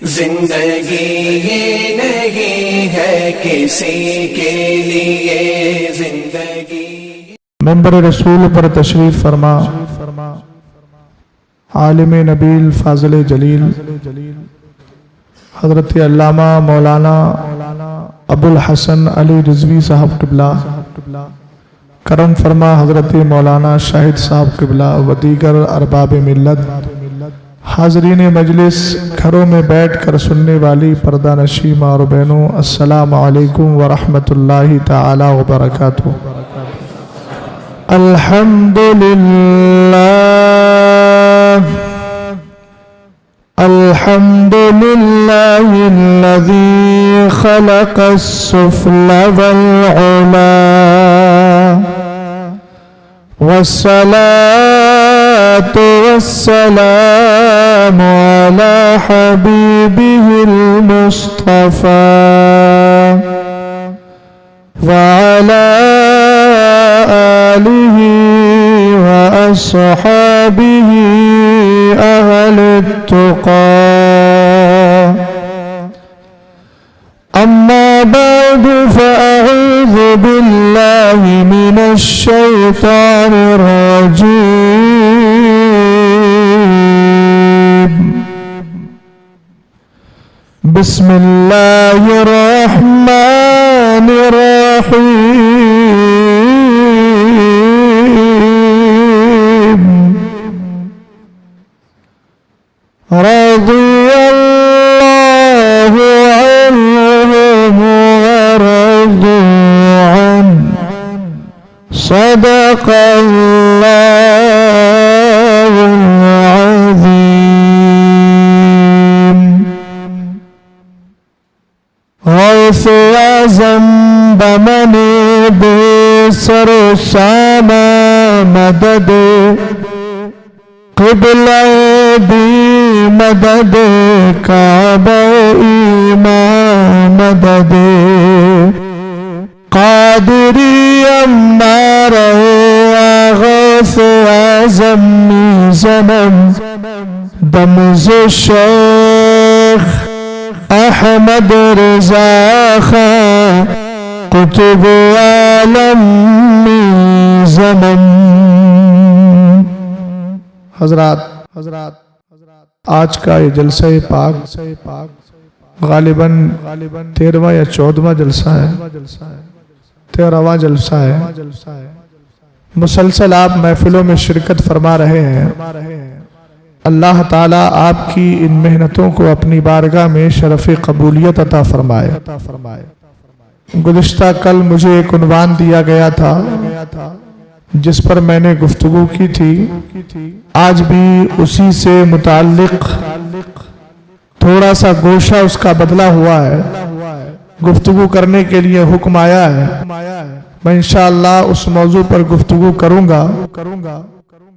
जिंदगी ये नहीं है किसी के लिए जिंदगी। मेंबर रसूल पर तशरीफ फरमा आलिम नबील फाजिल जलील हजरत अल्लामा मौलाना अबुल हसन अली रिजवी साहब किबला, करम फरमा हजरत मौलाना शाहिद साहब किबला व दीगर अरबाब मिल्लत, हाजरीन मजलिस, घरों में बैठ कर सुनने वाली पर्दा नशी माँ और बहनों, अस्सलामु अलैकुम व रहमतुल्लाहि ताला व बरकातुहू। अल्हम्दुलिल्लाह अल्हम्दुलिल्लाहिल्लज़ी खलक़स-सुफ़ला वल-उला वस्सलातु वस्सलामु अला हबीबिहिल मुस्तफ़ा व अला आलिहि व अस्हाबिहि अहलित तुक़ा। अम्मा बअदु फ़अऊज़ु बिल्लाहि मिनश शैतानिर रजीम। बिस्मिल्लाहिर रहमानिर रहीम। रज़ियल्लाहु अन्हुम व रज़ू अन्हु, सदक़ल्लाहुल अज़ीम। गौसे आज़म बमने बेसर सामा मदद, क़िबला भी मदद, काबा ईमान मदद, क़ादिरी अम्मार गौस आज़म ज़नम, दमज़ शेख अहमद रज़ा खां, कुतुब आलम ज़नम। हज़रात आज का ये जलसा पाक गालिबन 13वां या 14वां जलसा है, 13वां जलसा है। मुसलसल आप महफिलों में शिरकत फरमा रहे हैं। अल्लाह ताला आपकी इन मेहनतों को अपनी बारगाह में शरफ़ कबूलियत अता फरमाए। गुज़िश्ता कल मुझे एक उन्वान दिया गया था जिस पर मैंने गुफ्तगू की थी। आज भी उसी से मुताल्लिक थोड़ा सा गोशा उसका बदला हुआ है, गुफ्तगू करने के लिए हुक्म आया है। मैं इंशाअल्लाह उस मौजू पर गुफ्तगू करूंगा,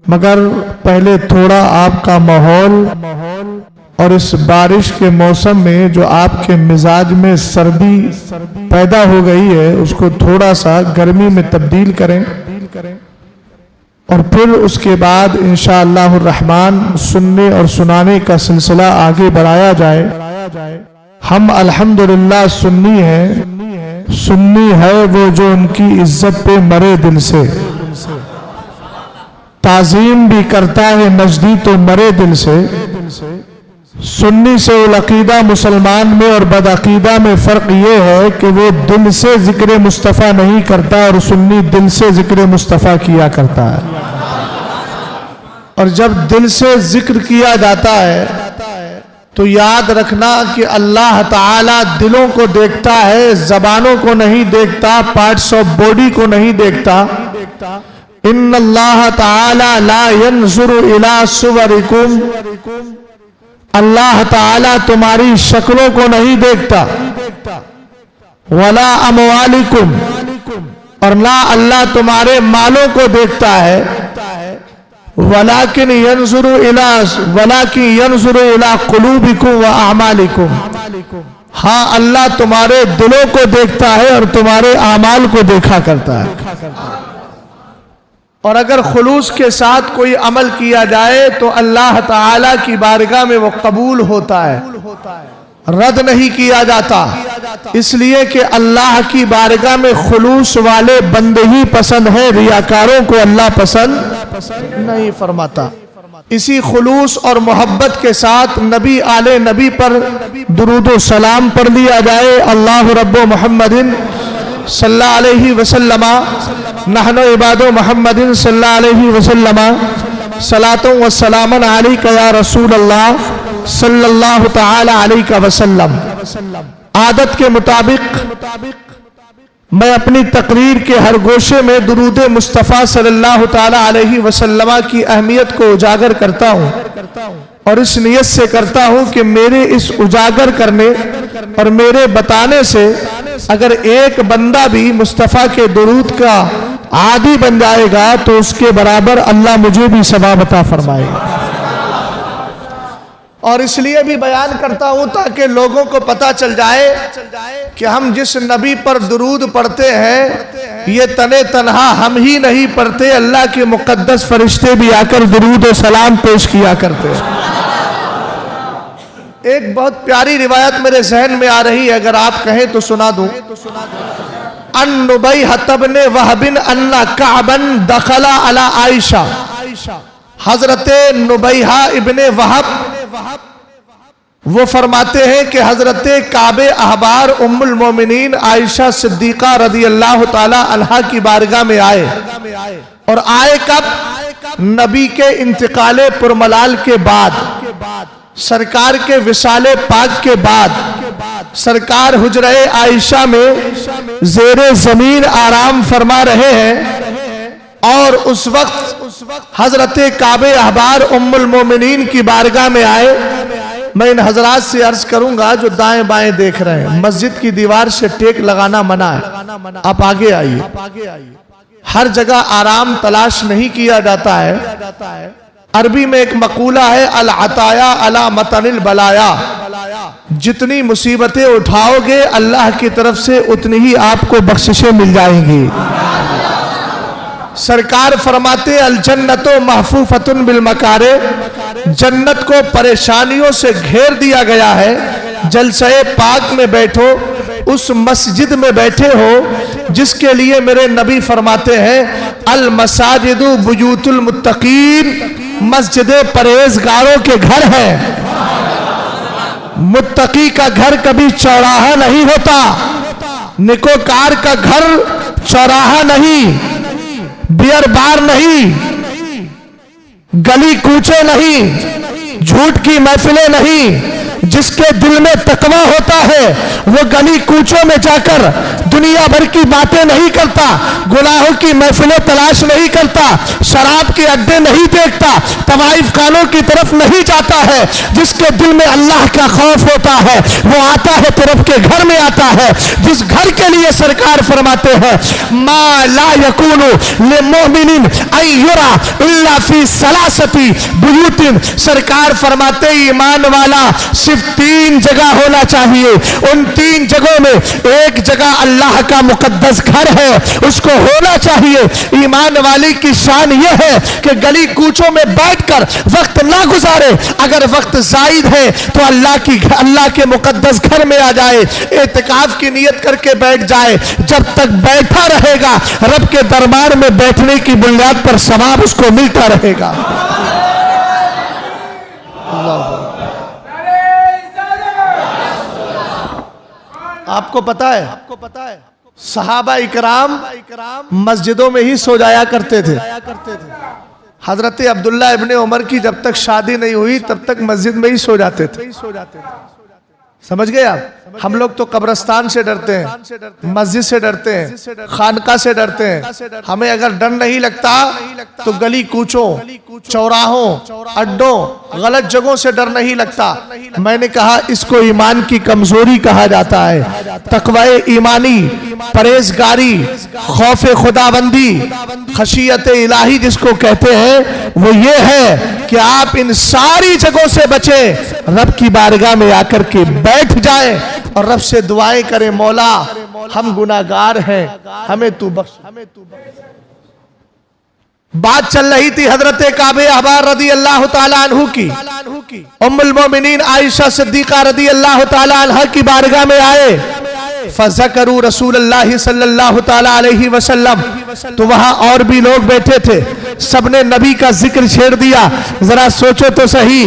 मगर पहले थोड़ा आपका माहौल और इस बारिश के मौसम में जो आपके मिजाज में सर्दी पैदा हो गई है उसको थोड़ा सा गर्मी में तब्दील करें और फिर उसके बाद इंशाअल्लाह रहमान सुनने और सुनाने का सिलसिला आगे बढ़ाया जाए। हम अल्हम्दुलिल्लाह सुन्नी है वो जो उनकी इज्जत पे मरे दिल से, ताज़ीम भी करता है नजदी तो मरे दिल से। सुन्नी से उल अकीदा मुसलमान में और बदअकीदा में फ़र्क ये है कि वो दिल से जिक्र मुस्तफ़ा नहीं करता और सुन्नी दिल से जिक्र मुस्तफ़ा किया करता है। और जब दिल से जिक्र किया जाता है तो याद रखना कि अल्लाह ताला दिलों को देखता है, ज़बानों को नहीं देखता, पार्ट्स ऑफ बॉडी को नहीं देखता। इन्नल्लाह ताला ला यंज़ुरु इला सुवरिकुम, अल्लाह ताला तुम्हारी शक्लों को नहीं देखता। वला अमवालिकुम, और ना अल्लाह तुम्हारे मालों को देखता है। वलाकिन यंज़ुरु इला कुलूबिकुम व अमालिकुम, हाँ अल्लाह तुम्हारे दिलों को देखता है और तुम्हारे आमाल को देखा करता है। और अगर खुलूस के साथ कोई अमल किया जाए तो अल्लाह ताला की बारगाह में वो कबूल होता है, रद्द नहीं किया जाता। इसलिए कि अल्लाह की बारगाह में खुलूस वाले बंदे ही पसंद है, रियाकारों को अल्लाह पसंद नहीं फरमाता। इसी खुलूस और मोहब्बत के साथ नबी आले नबी पर दुरूद सलाम पढ़ लिया जाए। अल्लाह रब्बो मुहम्मदिन सल्लल्लाहु अलैहि वसल्लम नहनु इबादो मुहम्मदिन सल्लल्लाहु अलैहि वसल्लम सलातो व सलामन अलैका या रसूल अल्लाह सल्लल्लाहु तआला अलैहि वसल्लम। आदत के मुताबिक मैं अपनी तकरीर के हर गोशे में दुरूद मुस्तफ़ा सल्लल्लाहु तआला अलैहि वसल्लम की अहमियत को उजागर करता हूँ और इस नियत से करता हूँ कि मेरे इस उजागर करने और मेरे बताने से अगर एक बंदा भी मुस्तफ़ा के दुरूद का आदी बन जाएगा तो उसके बराबर अल्लाह मुझे भी सवाब अता फरमाएगा। और इसलिए भी बयान करता हूं ताकि लोगों को पता चल जाए कि हम जिस नबी पर दुरूद पढ़ते हैं ये तने तनहा हम ही नहीं पढ़ते, अल्लाह के मुकद्दस फरिश्ते भी आकर दुरूद और सलाम पेश किया करते हैं। एक बहुत प्यारी रिवायत मेरे जहन में आ रही है, अगर आप कहें तो सुना दूं। अन नुबैह तब्न वहबिन अन्ना काबन दखला अला आयशा। हजरत नुबैहा इब्ने वहब वो फरमाते हैं कि हजरत काबे अहबार उम्मुल मोमिनीन आयशा सिद्दीका रदी अल्लाह ताला अन्हा की बारगाह में आए। और आए कब? नबी के इंतकाले पुरमलाल के बाद, सरकार के विसाले पाक के बाद सरकार हुजरे आयशा में जेरे जमीन आराम फरमा रहे हैं और उस वक्त हजरत काबे अहबार उम्मुल मोमिनीन की बारगाह में आए। मैं इन हजरात से अर्ज करूंगा जो दाएं बाएं देख रहे हैं, मस्जिद की दीवार से टेक लगाना मना है, आप आगे आइए। हर जगह आराम तलाश नहीं किया जाता है। अरबी में एक मकूला है, अल अताया अला मतनिल बलाया। जितनी मुसीबतें उठाओगे अल्लाह की तरफ से उतनी ही आपको बख्शिशें मिल जाएंगी। सरकार फरमाते अल जन्नतो महफूफतुन बिल मकारे, जन्नत को परेशानियों से घेर दिया गया है। जलसे पाक में बैठो, उस मस्जिद में बैठे हो जिसके लिए मेरे नबी फरमाते हैं अल मसाजिदु बुयूतुल मुत्तकीन, मस्जिदे परहेजगारों के घर है। मुत्तकी का घर कभी चौराहा नहीं होता, निकोकार का घर चौराहा नहीं, बियर बार नहीं, गली कूचे नहीं, झूठ की महफिलें नहीं। जिसके दिल में तकवा होता है वो गली कूचों में जाकर दुनिया भर की बातें नहीं करता, गुनाहों की महफिलें तलाश नहीं करता, शराब के अड्डे नहीं देखता, तवाइफ खानों की तरफ नहीं जाता है। जिसके दिल में अल्लाह का खौफ होता है वो आता है तरफ के घर में आता है, जिस घर के लिए सरकार फरमाते हैं मा ला यकूनु लिमुमिनिन अन युरा इल्ला फी सलासती बुयूतिन। सरकार फरमाते ईमान वाला सिर्फ 3 जगह होना चाहिए, उन 3 जगहों में एक जगह अल्लाह का मुकद्दस घर है, उसको होना चाहिए। ईमान वाली की शान यह है कि गली कूचों में बैठकर वक्त ना गुजारे, अगर वक्त जायद है तो अल्लाह के मुकद्दस घर में आ जाए, एतिकाफ की नियत करके बैठ जाए। जब तक बैठा रहेगा रब के दरबार में बैठने की बुनियाद पर सवाब उसको मिलता रहेगा। अल्लाह। आपको पता है सहाबा इकराम मस्जिदों में ही सो जाया करते थे। हजरत अब्दुल्ला इब्ने उमर की जब तक शादी नहीं हुई तब तक मस्जिद में ही सो जाते थे। समझ गए आप? हम लोग तो कब्रिस्तान से डरते हैं, मस्जिद से डरते हैं, खानका से डरते हैं। हमें अगर डर नहीं लगता तो गली कूचों, चौराहों, अड्डों, गलत जगहों से डर नहीं लगता। मैंने कहा इसको ईमान की कमजोरी कहा जाता है। तकवाए ईमानी, परहेजगारी, खौफ खुदाबंदी, खशियत इलाही जिसको कहते हैं वो ये है कि आप इन सारी जगहों से बचे, रब की बारगाह में आकर के बैठ जाए और रब से दुआएं करें, मौला हम गुनाहगार हैं, हमें तू बख्श। बात चल रही थी हजरत काबे अहबार रदी अल्लाह ताला अन्हु की। उम्मुल मोमिनीन आयशा सिद्दीका रदी अल्लाह ताला अन्हा की बारगाह में आए। फज़करू रसूलुल्लाह सल्लल्लाहु ताला अलैहि वसल्लम, तो वहां और भी लोग बैठे थे, सबने नबी का जिक्र छेड़ दिया। जरा सोचो तो सही,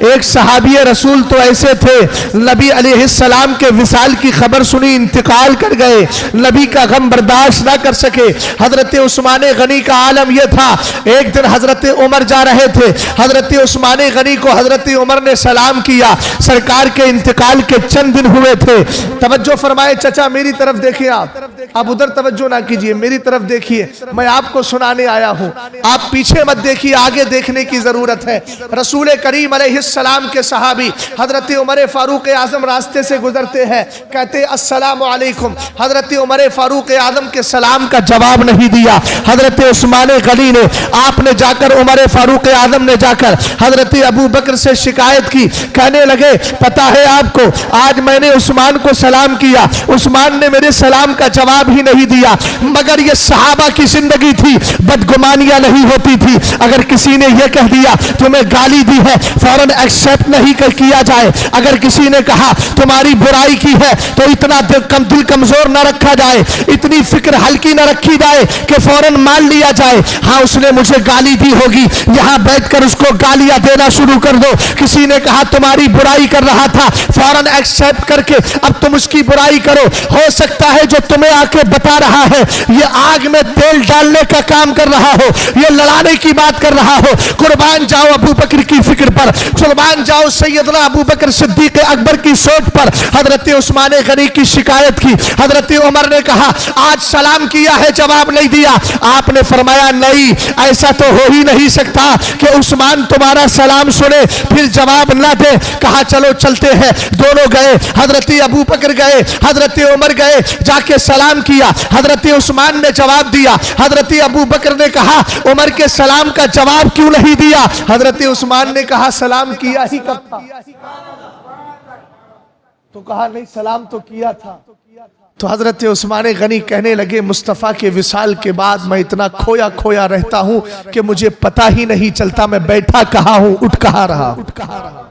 एक सहाबी रसूल तो ऐसे थे, नबी अलैहिस्सलाम के विसाल की खबर सुनी, इंतकाल कर गए, नबी का गम बर्दाश्त ना कर सके। हजरत उस्मान गनी का आलम यह था, एक दिन हजरत उमर जा रहे थे, हजरत उस्मान गनी को हजरत उमर ने सलाम किया। सरकार के इंतकाल के चंद दिन हुए थे। तवज्जो फरमाए चाचा, मेरी तरफ देखिए, आप उधर तवज्जो ना कीजिए, मेरी तरफ देखिए, मैं आपको सुनाने आया हूं, आप पीछे मत देखिए, आगे देखने की जरूरत है। रसूल करीम अलैहिस्सलाम के सहाबी हजरत उमर फारूक आजम रास्ते से गुजरते हैं, कहते अस्सलामु अलैकुम। हजरत उमर फारूक आजम के सलाम का जवाब नहीं दिया। हजरत उस्मान गनी ने, आपने जाकर, उमर फारूक आजम ने जाकर हजरत अबू बकर से शिकायत की, कहने लगे पता है आपको, आज मैंने उस्मान को सलाम किया, उस्मान ने मेरे सलाम का जवाब ही नहीं दिया। मगर ये सहाबा की जिंदगी थी, बदगुमानियां नहीं होती थी। अगर किसी ने यह कह दिया तुम्हें गाली दी है, फौरन एक्सेप्ट नहीं किया जाए। अगर किसी ने कहा तुम्हारी बुराई की है, तो इतना दिल कमजोर न रखा जाए, इतनी फिक्र हल्की न रखी जाए कि फौरन मान लिया जाए, हाँ उसने मुझे गाली दी होगी, यहां बैठकर उसको गालियां देना शुरू कर दो। किसी ने कहा तुम्हारी बुराई कर रहा था, फौरन एक्सेप्ट करके अब तुम उसकी बुराई करो। हो सकता है जो तुम्हें आके बता रहा है ये आग में तेल डालने का काम कर रहा हो, ये लड़ाने की बात कर रहा हो। कुर्बान जाओ अबू बकर की फिक्र पर, कुर्बान जाओ सैयदना अबू बकर सिद्दीक अकबर की सोच पर। हजरत उस्मान गनी की शिकायत की, हजरत उमर ने कहा आज सलाम किया है, जवाब नहीं दिया। आपने फरमाया नहीं, ऐसा तो हो ही नहीं सकता कि उस्मान तुम्हारा सलाम सुने फिर जवाब ना दे। कहा चलो चलते हैं। दोनों गए, हजरत अबू बकर गए, हजरत उमर गए, जाके सलाम किया। हजरत उस्मान ने जवाब दिया। हजरत अबू बकर ने कहा उमर के सलाम का जवाब क्यों नहीं दिया? हजरत उस्मान ने कहा सलाम किया ही कब था? तो कहा नहीं सलाम तो किया था। तो हजरत उस्मान गनी कहने लगे मुस्तफ़ा के विसाल के बाद मैं इतना खोया खोया रहता हूं कि मुझे पता ही नहीं चलता मैं बैठा कहाँ हूं, उठ कहाँ रहा।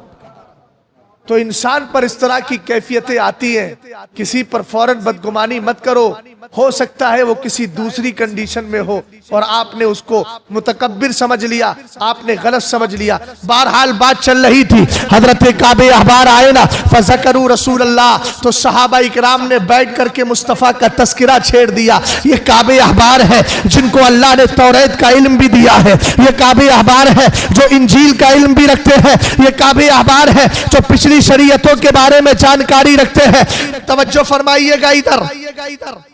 तो इंसान पर इस तरह की कैफियतें आती हैं, किसी पर फौरन बदगुमानी मत करो। हो सकता है वो किसी दूसरी कंडीशन में हो और आपने उसको मुतकब्बिर समझ लिया, आपने गलत समझ लिया। बहरहाल बात चल रही थी, हजरत काबे अहबार आए ना, फज़करू रसूलल्लाह, तो सहाबा इकराम ने बैठ करके मुस्तफ़ा का तस्किरा छेड़ दिया। ये काबे अहबार है जिनको अल्लाह ने तौरात का इल्म भी दिया है, ये काबे अहबार है जो इंजील का इल्म भी रखते हैं, ये काबे अहबार है जो पिछली शरीयतों के बारे में जानकारी रखते हैं। तवज्जो फरमाइएगा इधर।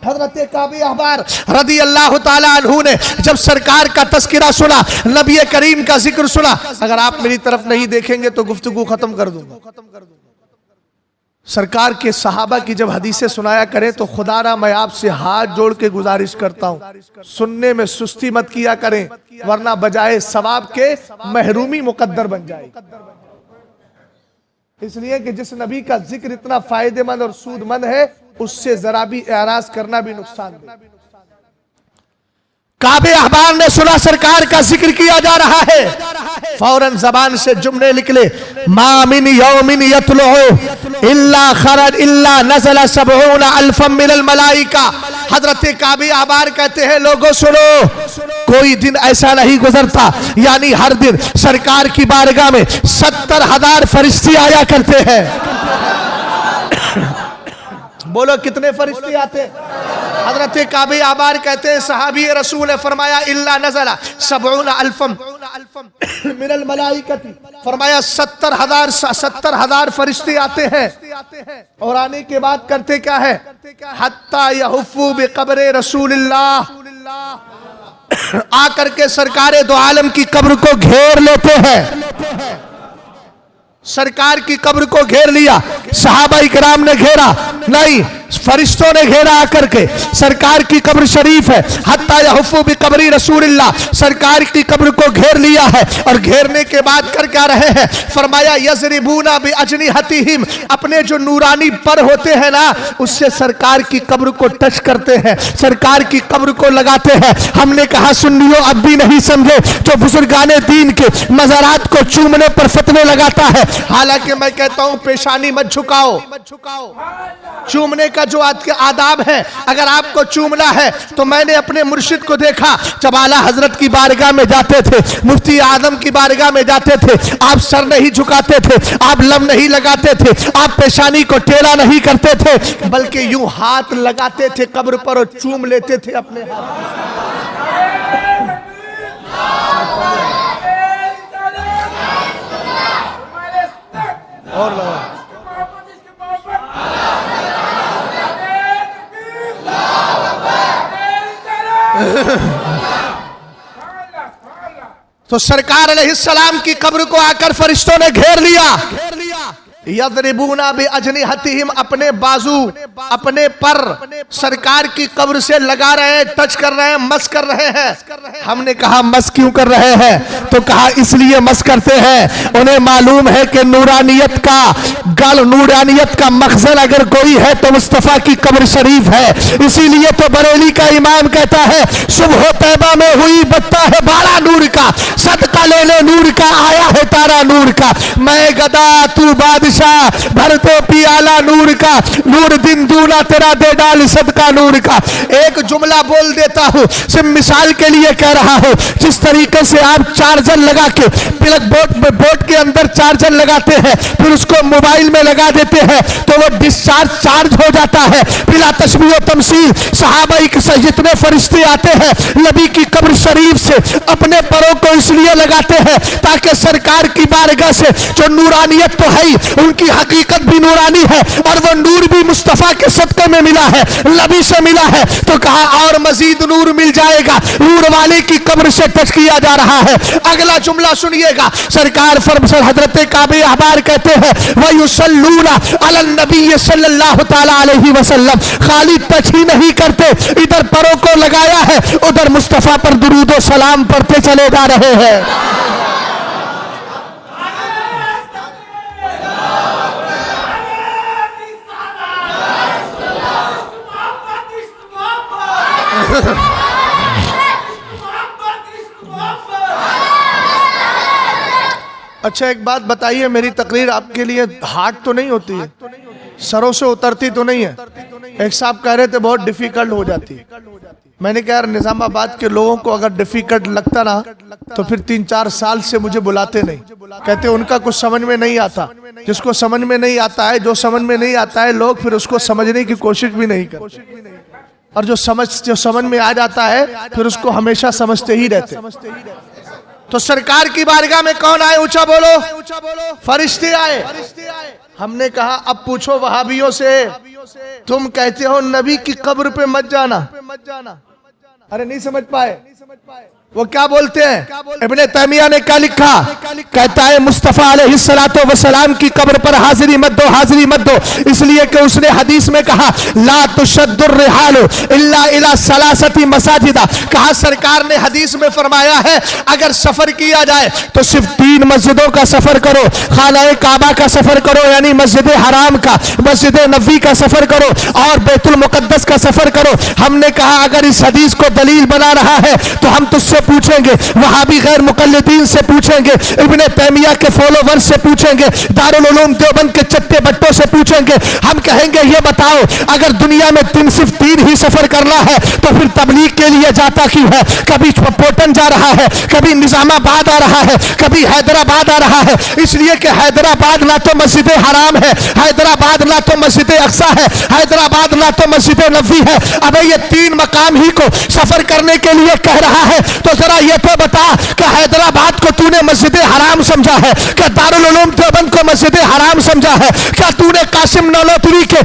हजरत काबे अहबार रदी अल्लाह ताला अन्हु ने जब सरकार का तस्किरा सुना, नबी करीम का जिक्र सुना, अगर आप मेरी तरफ नहीं देखेंगे तो गुफ्तगू खत्म कर दूंगा। सरकार के सहाबा की जब हदीसें सुनाया करें तो खुदारा मैं आपसे हाथ जोड़ के गुजारिश करता हूं, सुनने में सुस्ती मत किया करें, वरना बजाय सवाब के महरूमी मुकद्दर बन जाए। इसलिए कि जिस नबी का जिक्र इतना फायदेमंद और सूदमंद है, उससे जरा भी एराज करना भी नुकसान है। काबे अहबार ने सुना सरकार का जिक्र किया जा रहा है, फौरन जबान से जुमले निकले, मा मिन यौमिन यतलुहु इल्ला खरज इल्ला नज़ला सबऊना अल्फम मिनल मलाइका। हजरत काबे अहबार कहते हैं लोगों सुनो, कोई दिन ऐसा नहीं गुजरता, यानी हर दिन सरकार की बारगाह में 70,000 फरिश्ते आया करते हैं। बोलो कितने फरिश्ते आते हैं? हजरत काबे अहबार कहते हैं सहाबी रसूल ने फरमाया इल्ला नज़ला सबऊना अल्फम मिनल मलाइकती, फरमाया 70,000 फरिश्ते आते हैं। और आने के बाद करते क्या है? हत्ता यहुफ़ू बिक़ब्र रसूलिल्लाह, आकर के सरकारे दो आलम की कब्र को घेर लेते हैं। सरकार की कब्र को घेर लिया, सहाबा इकराम ने घेरा नहीं, फरिश्तों ने घेरा आकर के। सरकार की कब्र शरीफ है, हत्ता यहुफ़्फ़ु बि कब्री रसूलिल्लाह, सरकार की कब्र को घेर लिया है। और घेरने के बाद कर क्या रहे हैं, फरमाया यज़रिबूना बि अजनिहतिहिम, अपने जो नूरानी पर होते हैं ना, उससे सरकार की कब्र को टच करते हैं, सरकार की कब्र को लगाते हैं। हमने कहा सुन्नियों अब भी नहीं समझे, जो बुजुर्गाने दीन के मज़ारात को चूमने पर फतवे लगाता है। हालांकि मैं कहता हूं पेशानी मत झुकाओ, चूमने का जो आदाब है, अगर आपको चूमना है तो मैंने अपने मुर्शिद को देखा, जब आला हजरत की बारगाह में जाते थे, मुफ्ती आजम की बारगाह में जाते थे, आप सर नहीं झुकाते थे, आप लब नहीं लगाते थे, आप पेशानी को टेढ़ा नहीं करते थे, बल्कि यूं हाथ लगाते थे कब्र पर और चूम लेते थे अपने और तो सरकार अलैहिस्सलाम की कब्र को आकर फरिश्तों ने घेर लिया। यज़रिबूना बि अजनिहतिहिम, अपने बाजू अपने पर सरकार की कब्र से लगा रहे हैं, टच कर रहे हैं, मस कर रहे हैं। हमने कहा मस क्यों कर रहे हैं, तो कहा इसलिए मस करते हैं, उन्हें मालूम है कि नूरानियत का गल, नूरानियत का मखज़न अगर कोई है तो मुस्तफ़ा की कब्र शरीफ है। इसीलिए तो बरेली का इमाम कहता है, सुबह तैबा में हुई बत्ता है बाड़ा नूर का, सदका ले ले नूर का, आया है तारा नूर का, मैं गदा तू बादशाह भरते पियाला नूर का, नूर दिन दूना तेरा दे डाल सदका नूर का। एक जुमला बोल देता हूं, सिर्फ मिसाल के लिए कह रहा हूं, जिस तरीके से आप चार्जर लगा के प्लग बोर्ड के अंदर चार्जर लगाते हैं, फिर उसको मोबाइल में लगा देते हैं तो वो डिस्चार्ज चार्ज हो जाता है। बिला तशबीह व तमसील सहाबा के जितने फरिश्ते आते हैं नबी की कब्र शरीफ से अपने परों को इसलिए लगाते हैं ताकि सरकार की बारगाह से जो नूरानियत तो है, उनकी हकीकत भी नूरानी है और वो नूर भी मुस्तफा के सदक़े में मिला है, नबी से मिला है। तो कहा और मजीद नूर मिल जाएगा, नूर वाले की कब्र से टच किया जा रहा है। अगला जुमला सुनिएगा, सरकार फरमाते हजरत काबे अहबार कहते हैं वयुसल्लूना अलन नबी सल्लल्लाहु तआला अलैहि वसल्लम, खाली टच ही नहीं करते, इधर परों को लगाया है, उधर मुस्तफा पर दुरूद व सलाम पढ़ते चले जा रहे हैं। अच्छा एक बात बताइए, मेरी तकरीर आपके लिए हार्ड तो नहीं होती है, सरों से उतरती तो नहीं है? एक साहब कह रहे थे बहुत डिफिकल्ट हो जाती है। मैंने कहा यार निजामाबाद के लोगों को अगर डिफिकल्ट लगता ना तो फिर 3-4 साल से मुझे बुलाते नहीं। कहते उनका कुछ समझ में नहीं आता, जिसको समझ में नहीं आता है, जो समझ में नहीं आता है लोग फिर उसको समझने की कोशिश भी नहीं करते, और जो समझ में आ जाता है फिर उसको हमेशा समझते ही रहते। तो सरकार की बारगाह में कौन आए, ऊंचा बोलो, फरिश्ते आए। हमने कहा अब पूछो वहाबियों से, तुम कहते हो नबी की कब्र पे मत जाना, अरे नहीं समझ पाए, वो क्या बोलते हैं? इब्ने तैमिया ने क्या लिखा, कहता है मुस्तफा अलैहिस्सलातो वस्सलाम की कब्र पर हाजिरी मत दो, हाजिरी मत दो, इसलिए कि उसने हदीस में कहा ला तुशद्दुर रिहालु इल्ला इला सलासति मसाजिदा। कहा सरकार ने हदीस में फरमाया है अगर सफर किया जाए तो सिर्फ 3 मस्जिदों का सफर करो, खानाए काबा का सफर करो यानी मस्जिद हराम का, मस्जिद नबी का सफर करो और बैतुल मुकद्दस का सफर करो। हमने कहा अगर इस हदीस को दलील बना रहा है तो हम तुझसे पूछेंगे, वहाबी गैर मुकल्लिदीन से पूछेंगे, इब्ने तैमिया के फॉलोवर्स से पूछेंगे, दारुल उलूम देवबंद के चट्टे बट्टों से पूछेंगे। हम कहेंगे ये बताओ अगर दुनिया में सिर्फ 3 ही सफर करना है तो फिर तबलीग के लिए जाता क्यों है? कभी पोटन जा रहा है, कभी निजामाबाद आ रहा है, कभी हैदराबाद आ रहा है, इसलिए कि हैदराबाद ना तो मस्जिद हराम है, हैदराबाद ना तो मस्जिद अक्सा है, हैदराबाद ना तो मस्जिद नबी है। अब ये 3 मकाम ही को सफर करने के लिए कह रहा है तो जरा ये तो बता कि हैदराबाद को तूने मस्जिद हराम समझा है, क्या दारुल उलूम देवबंद को मस्जिद हराम समझा है, क्या तूने कासिम नानोतवी के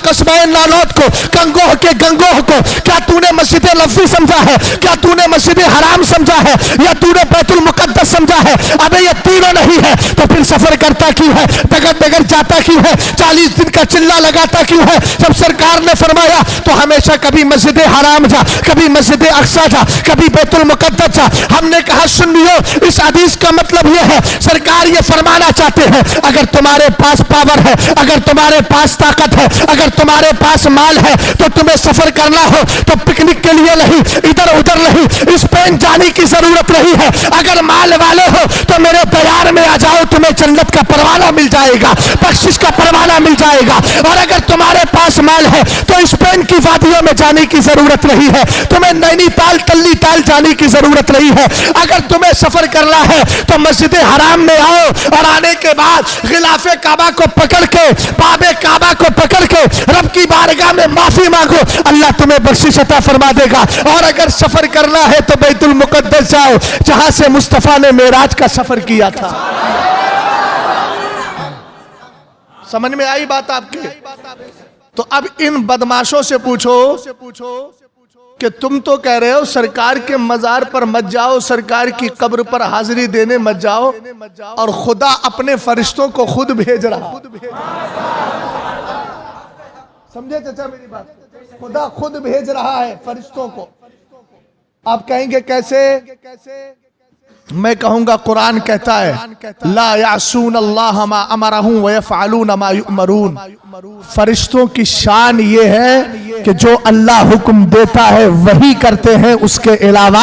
कस्बे नानौत को, गंगोह के गंगोह को क्या तूने मस्जिद लफ्जी समझा है, क्या तूने मस्जिद हराम समझा है, या तूने बैतुल मुकद्दस समझा है? अबे ये तीनों नहीं है तो फिर सफर करता क्यों है, डगर डगर जाता क्यों है, 40 दिन का चिल्ला लगाता क्यों है? जब सरकार ने फरमाया तो हमेशा कभी मस्जिद हराम जा, कभी मस्जिद अक्सा जा, कभी बैतुल मुकद्दस जा। हमने कहा सुनियो, इस हदीस का मतलब यह है, सरकार ये फरमाना चाहते हैं अगर तुम्हारे पास पावर है, अगर तुम्हारे पास ताकत है, अगर तुम्हारे पास माल है, तो तुम्हें सफर करना हो तो पिकनिक के लिए नहीं, इधर उधर नहीं, स्पेन जाने की जरूरत नहीं है। अगर माल वाले हो तो मेरे दयार में आ जाओ, तुम्हें जन्नत का परवाना मिल जाएगा, बख्शिश का परवाना मिल जाएगा। और अगर तुम्हारे पास माल है तो स्पेन की वादियों में जाने की जरूरत नहीं है, तुम्हें नैनीताल तल्ली ताल जाने की जरूरत नहीं है। अगर तुम्हें सफर करना है तो मस्जिद हराम में आओ और आने के बाद गिलाफे काबा को पकड़ के, बाबे काबा को पकड़ के रब की बारगाह में माफी मांगो, अल्लाह तुम्हें बख्शिश अता फरमा देगा। और अगर सफर करना है तो बैतुल मुकद्दस जाओ, जहां से मुस्तफा ने मेराज का सफर किया था। समझ में आई बात आपके? तो अब इन बदमाशों से पूछो कि तुम तो कह रहे हो सरकार के मजार पर मत जाओ, सरकार की कब्र पर हाजिरी देने मत जाओ, और खुदा अपने फरिश्तों को खुद भेज रहा। समझे चाचा मेरी बात? खुदा खुद भेज रहा है फरिश्तों को। आप कहेंगे कैसे? मैं कहूंगा कुरान कहता है ला यासून अल्लाह मा अमरहुम व यफअलून मा युमरून। फरिश्तों की शान ये है कि जो अल्लाह हुक्म देता है वही करते हैं, उसके अलावा।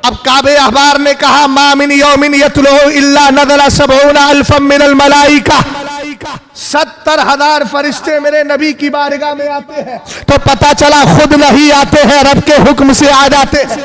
अब काबे अहबार ने कहा मा मिन यौमिन यतलुहु इल्ला नज़ला सबऊना अल्फम मिनल मलाइका, 70,000 फरिश्ते मेरे नबी की बारगाह में आते हैं। तो पता चला खुद नहीं आते हैं, रब के हुक्म से आ जाते हैं।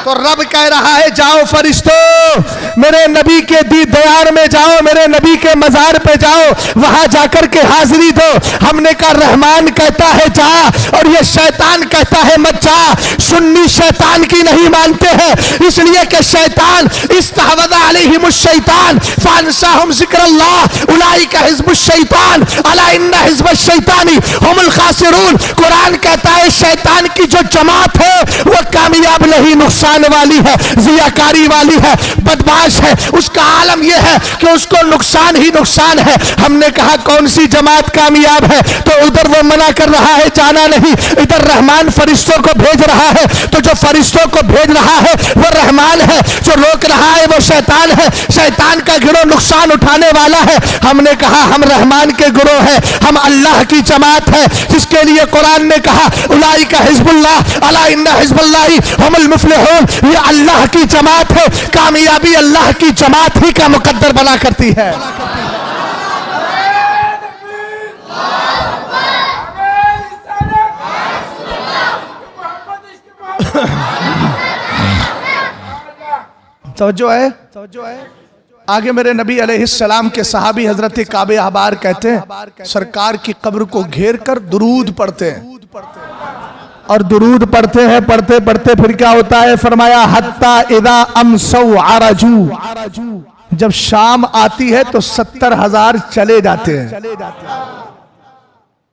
तो रब कह रहा है जाओ फरिश्तों, मेरे नबी के दी दयार में जाओ, मेरे नबी के मजार पे जाओ, वहां जाकर के हाजिरी दो। हमने कहा रहमान कहता है जा, और ये शैतान कहता है मत जा। सुन्नी शैतान की नहीं मानते हैं, इसलिए कि शैतान इस्तहवज़ अलैहिमुश शैतान फानसाहुम ज़िक्रुल्लाह उलाइका हिज़्बुश शैतान अला इन्ना हिज़्बश शैतानी हुमुल खासिरून। कुरान कहता है शैतान की जो जमात है वो कामयाब नहीं, नुकसान वाली है, जियाकारी वाली है, बदमाश है। उसका आलम यह है कि उसको नुकसान ही नुकसान है। हमने कहा कौन सी जमात कामयाब है? तो उधर वो मना कर रहा है जाना नहीं, इधर रहमान फरिश्तों को भेज रहा है। तो जो फरिश्तों को भेज रहा है वो रहमान है, जो रोक रहा है वो शैतान है। शैतान का गिरोह नुकसान उठाने वाला है। हमने कहा हम रहमान के गिरोह है, हम अल्लाह की जमात है, जिसके लिए कुरान ने कहा उलाइका हिज़्बुल्लाह अला इन्ना हिज़्बुल्लाहि हुमुल मुफ़्लिहून। ये अल्लाह की जमात है, कामयाबी अल्लाह की जमात ही का मुकद्दर बना करती है। तवज्जो है? आगे मेरे नबी अलैहिस्सलाम के सहाबी हजरत काबे अहबार कहते हैं सरकार की कब्र को घेर कर दुरूद पढ़ते हैं, और दुरूद पढ़ते हैं, पढ़ते पढ़ते फिर क्या होता है? फरमाया हत्ता इदा अमसौ आरजू, जब शाम आती है तो 70,000 चले जाते हैं।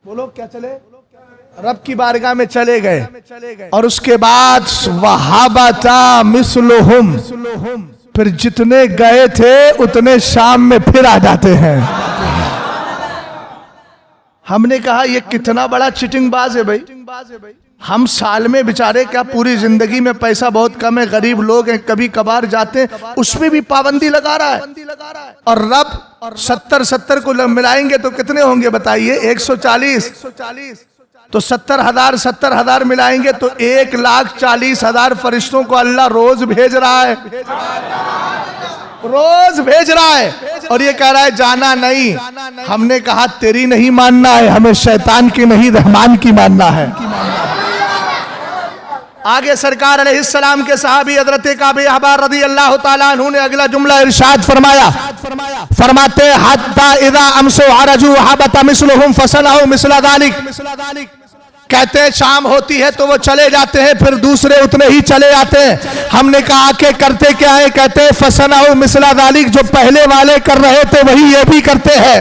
बोलो क्या चले? रब की बारगाह में चले गए। और उसके बाद वहाबता मिसलुहुम, फिर जितने गए थे उतने शाम में फिर आ जाते हैं। हमने कहा ये कितना बड़ा चिटिंगबाज है भाई। हम साल में बेचारे क्या पूरी जिंदगी में पैसा बहुत कम है, गरीब लोग हैं, कभी कभार जाते हैं, उसमें भी पाबंदी लगा रहा है। और रब 70 को मिलाएंगे तो कितने होंगे बताइए? 140। तो 70,000 मिलाएंगे तो 1,40,000 फरिश्तों को अल्लाह रोज भेज रहा है, रोज भेज रहा है। और ये कह रहा है जाना नहीं। हमने कहा तेरी नहीं मानना है, हमें शैतान की नहीं रहमान की मानना है। आगे सरकार अलैहिस्सलाम के सहाबी हजरत काबे अहबार रज़ी अल्लाह तआला अन्हु ने अगला जुमला इरशाद फरमाया, फरमाते हत्ता इज़ा अमसु अरजू हबता मिसलुहुम फसलहु मिसला ज़ालिक। कहते हैं शाम होती है तो वो चले जाते हैं, फिर दूसरे उतने ही चले आते हैं। हमने कहा आके करते क्या है? कहते हैं फसनाउ मिसला दालिक, जो पहले वाले कर रहे थे वही ये भी करते हैं।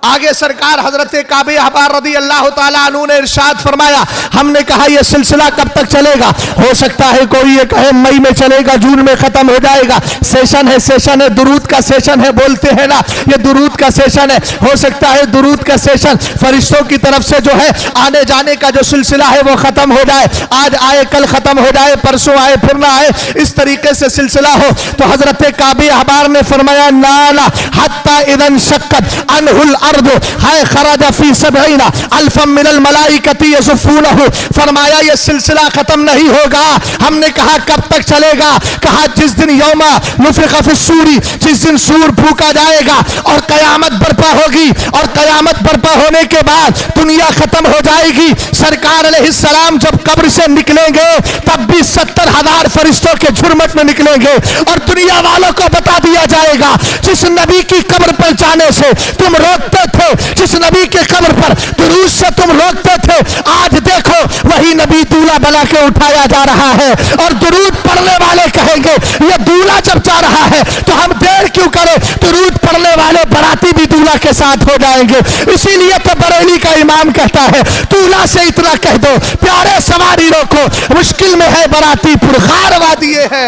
आगे सरकार हजरत काबे अहबार रदी अल्लाह ताला अन्हु ने इरशाद फरमाया, हमने कहा यह सिलसिला कब तक चलेगा? हो सकता है कोई ये कहे मई में चलेगा, जून में खत्म हो जाएगा। सेशन है, दुरूद का सेशन है, बोलते हैं ना ये दुरूद का सेशन है। हो सकता है दुरूद का सेशन फरिश्तों की तरफ से जो है आने जाने का जो सिलसिला है वो खत्म हो जाए, आज आए कल खत्म हो जाए, परसों आए फिर ना आए, इस तरीके से सिलसिला हो। तो हजरत काबे अहबार ने फरमाया नाला हत्ता इदन शक्कत अनहुल है खराजा फी सबईना अल्फम मिनल मलाइकती यसफूनहु, फरमाया ये सिलसिला खत्म नहीं होगा। हमने कहा कब तक चलेगा? कहा जिस दिन यौमा नुफिख फिस्सूरी, जिस दिन सूर फूका जाएगा और कयामत बर्पा होगी, और कयामत बर्पा होने के बाद दुनिया खत्म हो जाएगी। सरकार अलैहिस्सलाम जब कब्र से निकलेंगे तब भी 70,000 फरिश्तों के झुरमट में निकलेंगे और दुनिया वालों को बता दिया जाएगा जिस नबी की कब्र पर जाने से तुम रोकते थे, जिस नबी के कब्र पर दुरूद से तुम रोकते थे, आज देखो वही नबी दूल्हा बना के उठाया जा रहा है। और दुरूद पढ़ने वाले कहेंगे ये दूल्हा जब जा रहा है तो हम देर क्यों करें? दुरूद पढ़ने वाले बाराती भी दूल्हा के साथ हो जाएंगे। इसीलिए तो बरेली का इमाम कहता है दूल्हा से इतना कह दो प्यारे सवारी रोको, मुश्किल में है बाराती पुरखार वादिये है।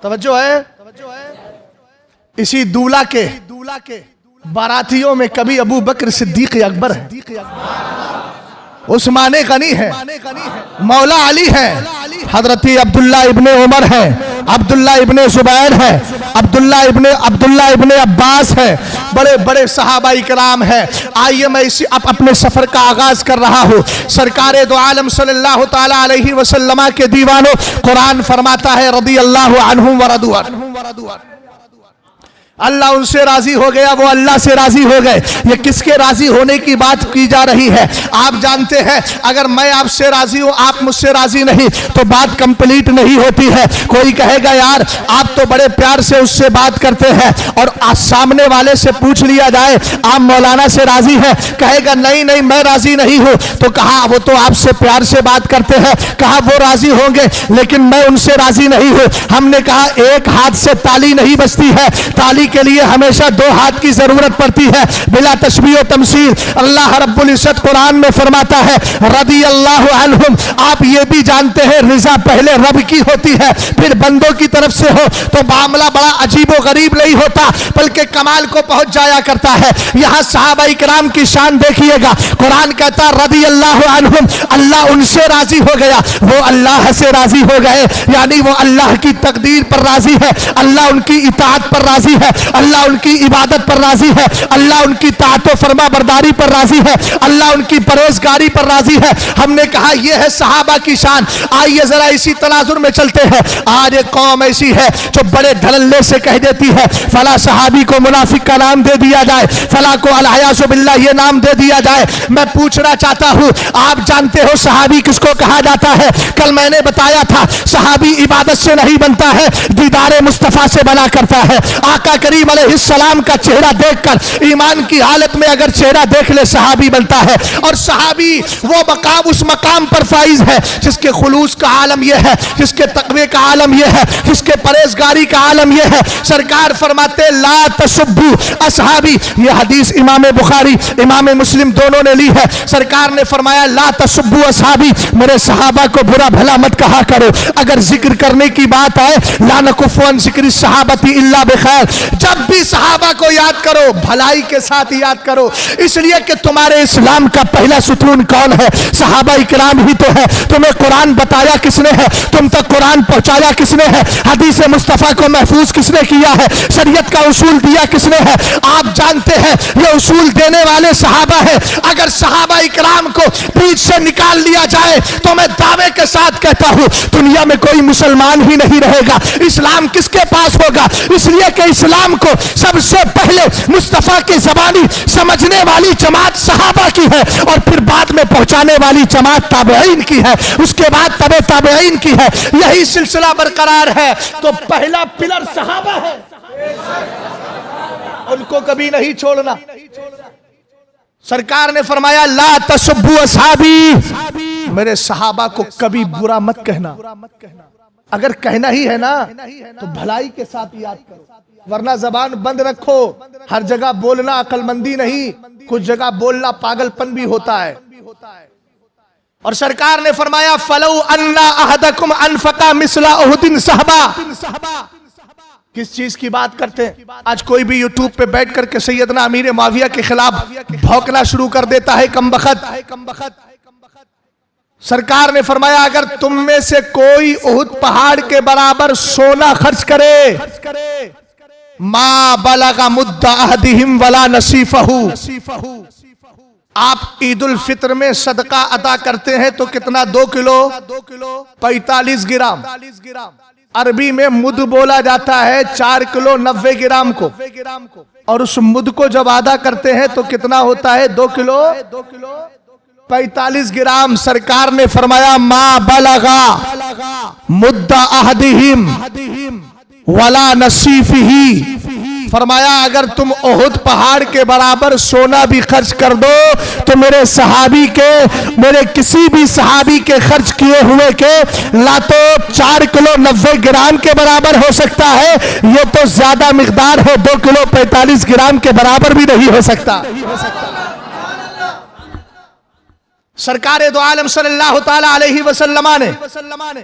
तवज्जो है? इसी दूल्हा के बारातियों में कभी अबू बकर सिद्दीक अकबर है, उस्माने गनी है, मौला अली है, हजरत अब्दुल्ला इब्ने उमर है, अब्दुल्ला इब्ने जुबैर है, अब्दुल्ला इब्ने अब्बास है, बड़े बड़े सहाबा इकराम है। आइए मैं इसी अपने सफर का आगाज कर रहा हूँ। सरकार दो आलम सल्लल्लाहु ताला अलैहि वसल्लम के दीवानों, कुरान फरमाता है रदी अल्लाह अन्हुम व रदू अन्हु, अल्लाह उनसे राजी हो गया, वो अल्लाह से राजी हो गए। ये किसके राजी होने की बात की जा रही है? आप जानते हैं अगर मैं आपसे राजी हूं, आप मुझसे राजी नहीं, तो बात कंप्लीट नहीं होती है। कोई कहेगा यार आप तो बड़े प्यार से उससे बात करते हैं, और सामने वाले से पूछ लिया जाए आप मौलाना से राजी हैं, कहेगा नहीं नहीं मैं राजी नहीं हूं। तो कहा वो तो आपसे प्यार से बात करते हैं, कहा वो राजी होंगे लेकिन मैं उनसे राजी नहीं हूं। हमने कहा एक हाथ से ताली नहीं बजती है, ताली के लिए हमेशा दो हाथ की जरूरत पड़ती है, बिला तशबीह तमसील। अल्लाह रब्बुल इज्जत कुरान में फरमाता है रदी अल्लाह अन्हुम, आप ये भी जानते हैं रिजा पहले रब की होती है फिर बंदों की तरफ से हो तो मामला बड़ा अजीबो गरीब नहीं होता, बल्कि कमाल को पहुंच जाया करता है। यहां सहाबा इकराम की शान देखिएगा, कुरान कहता रदी अल्लाह अन्हुम, अल्लाह उनसे राजी हो गया, वो अल्लाह से राजी हो गए, यानी वो अल्लाह की तकदीर पर राजी है, अल्लाह उनकी इताअत पर राजी है, अल्लाह उनकी इबादत पर राजी है, अल्लाह उनकी ताअत फरमा बरदारी पर राजी है, अल्लाह उनकी परहेजगारी पर राजी है। हमने कहा यह है सहाबा की शान। आइए जरा इसी तनाजुर में चलते हैं। आज एक कौम ऐसी है जो बड़े धड़ल्ले से कह देती है फला सहाबी को मुनाफिक का नाम दे दिया जाए, फला को अलहयासु बिल्लाह ये नाम दे दिया जाए। मैं पूछना चाहता हूं आप जानते हो सहाबी किसको कहा जाता है? कल मैंने बताया था सहाबी इबादत से नहीं बनता है, दीदारे मुस्तफा से बना करता है। आका करीम अलैहिस्सलाम का चेहरा देखकर ईमान की हालत में अगर चेहरा देख ले सहाबी बनता है। और सहाबी वो मकाम उस मकाम पर फाइज है जिसके खुलूस का आलम यह है, जिसके तकवे का आलम यह है, जिसके परहेजगारी का आलम यह है। सरकार फरमाते ला तसब्बू असहाबी, ये हदीस इमाम बुखारी इमाम मुस्लिम दोनों ने ली है। सरकार ने फरमाया ला तसब्बू असहाबी, मेरे सहाबा को बुरा भला मत कहा करो। अगर जिक्र करने की बात आए ला नकुफ़ु अन ज़िक्रि सहाबती इल्ला बिखैर, जब भी सहाबा को याद करो भलाई के साथ याद करो, इसलिए कि तुम्हारे इस्लाम का पहला सुतून कौन है? सहाबा इकराम ही तो है। तुम्हें कुरान बताया किसने है? तुम तक कुरान पहुंचाया किसने है? हदीस मुस्तफा को महफूज किसने किया है? शरीयत का उसूल दिया किसने है? आप जानते हैं ये उसूल देने वाले सहाबा है। अगर सहाबा इकराम को बीच से निकाल लिया जाए तो मैं दावे के साथ कहता हूं दुनिया में कोई मुसलमान ही नहीं रहेगा। इस्लाम किसके पास होगा? इसलिए कि इस्लाम को सबसे पहले मुस्तफा की ज़बानी समझने वाली जमात सहाबा की है, और फिर बाद में पहुंचाने वाली जमात ताबईन की है, उसके बाद तबे ताबईन की है। यही सिलसिला बरकरार है। तो पहला पिलर सहाबा है। उनको कभी नहीं छोड़ना। सरकार ने फरमाया ला तसब्बु असहाबी, मेरे सहाबा को कभी बुरा मत कहना। अगर कहना ही है ना तो भलाई के साथ याद करो, वरना जबान बंद रखो। हर जगह बोलना अक्लमंदी नहीं, कुछ जगह बोलना पागलपन भी होता है। और सरकार ने फरमाया फलौ अन्ना अहदकुम अनफका मिसला उहुदिन सहबा। किस चीज की बात करते हैं? आज कोई भी यूट्यूब पे बैठ करके सैयदना अमीर मुआविया के खिलाफ भौंकना शुरू कर देता है कमबख्त। सरकार ने फरमाया अगर तुम में से कोई उहुद पहाड़ के बराबर सोना खर्च करे, मा बलगा मुद्दा अहदिहिम वला नसीफहु। आप ईद उल फित्र में सदका अदा करते हैं तो कितना? 2 किलो 45 ग्राम। अरबी में मुद बोला जाता है 4 किलो 90 ग्राम को, और उस मुद को जब अदा करते हैं तो कितना होता है? 2 किलो 45 ग्राम। सरकार ने फरमाया मा बलगा मुद्दा अहदिहिम वला नसीफही। फरमाया अगर तुम ओहुद पहाड़ के बराबर सोना भी खर्च कर दो तो मेरे सहाबी के, मेरे किसी भी सहाबी के खर्च किए हुए के ला तो 4 किलो 90 ग्राम के बराबर हो सकता है, ये तो ज्यादा मिकदार है, 2 किलो 45 ग्राम के बराबर भी नहीं हो सकता। सरकार दो आलम सल्लल्लाहु ताला अलैहि वसल्लम ने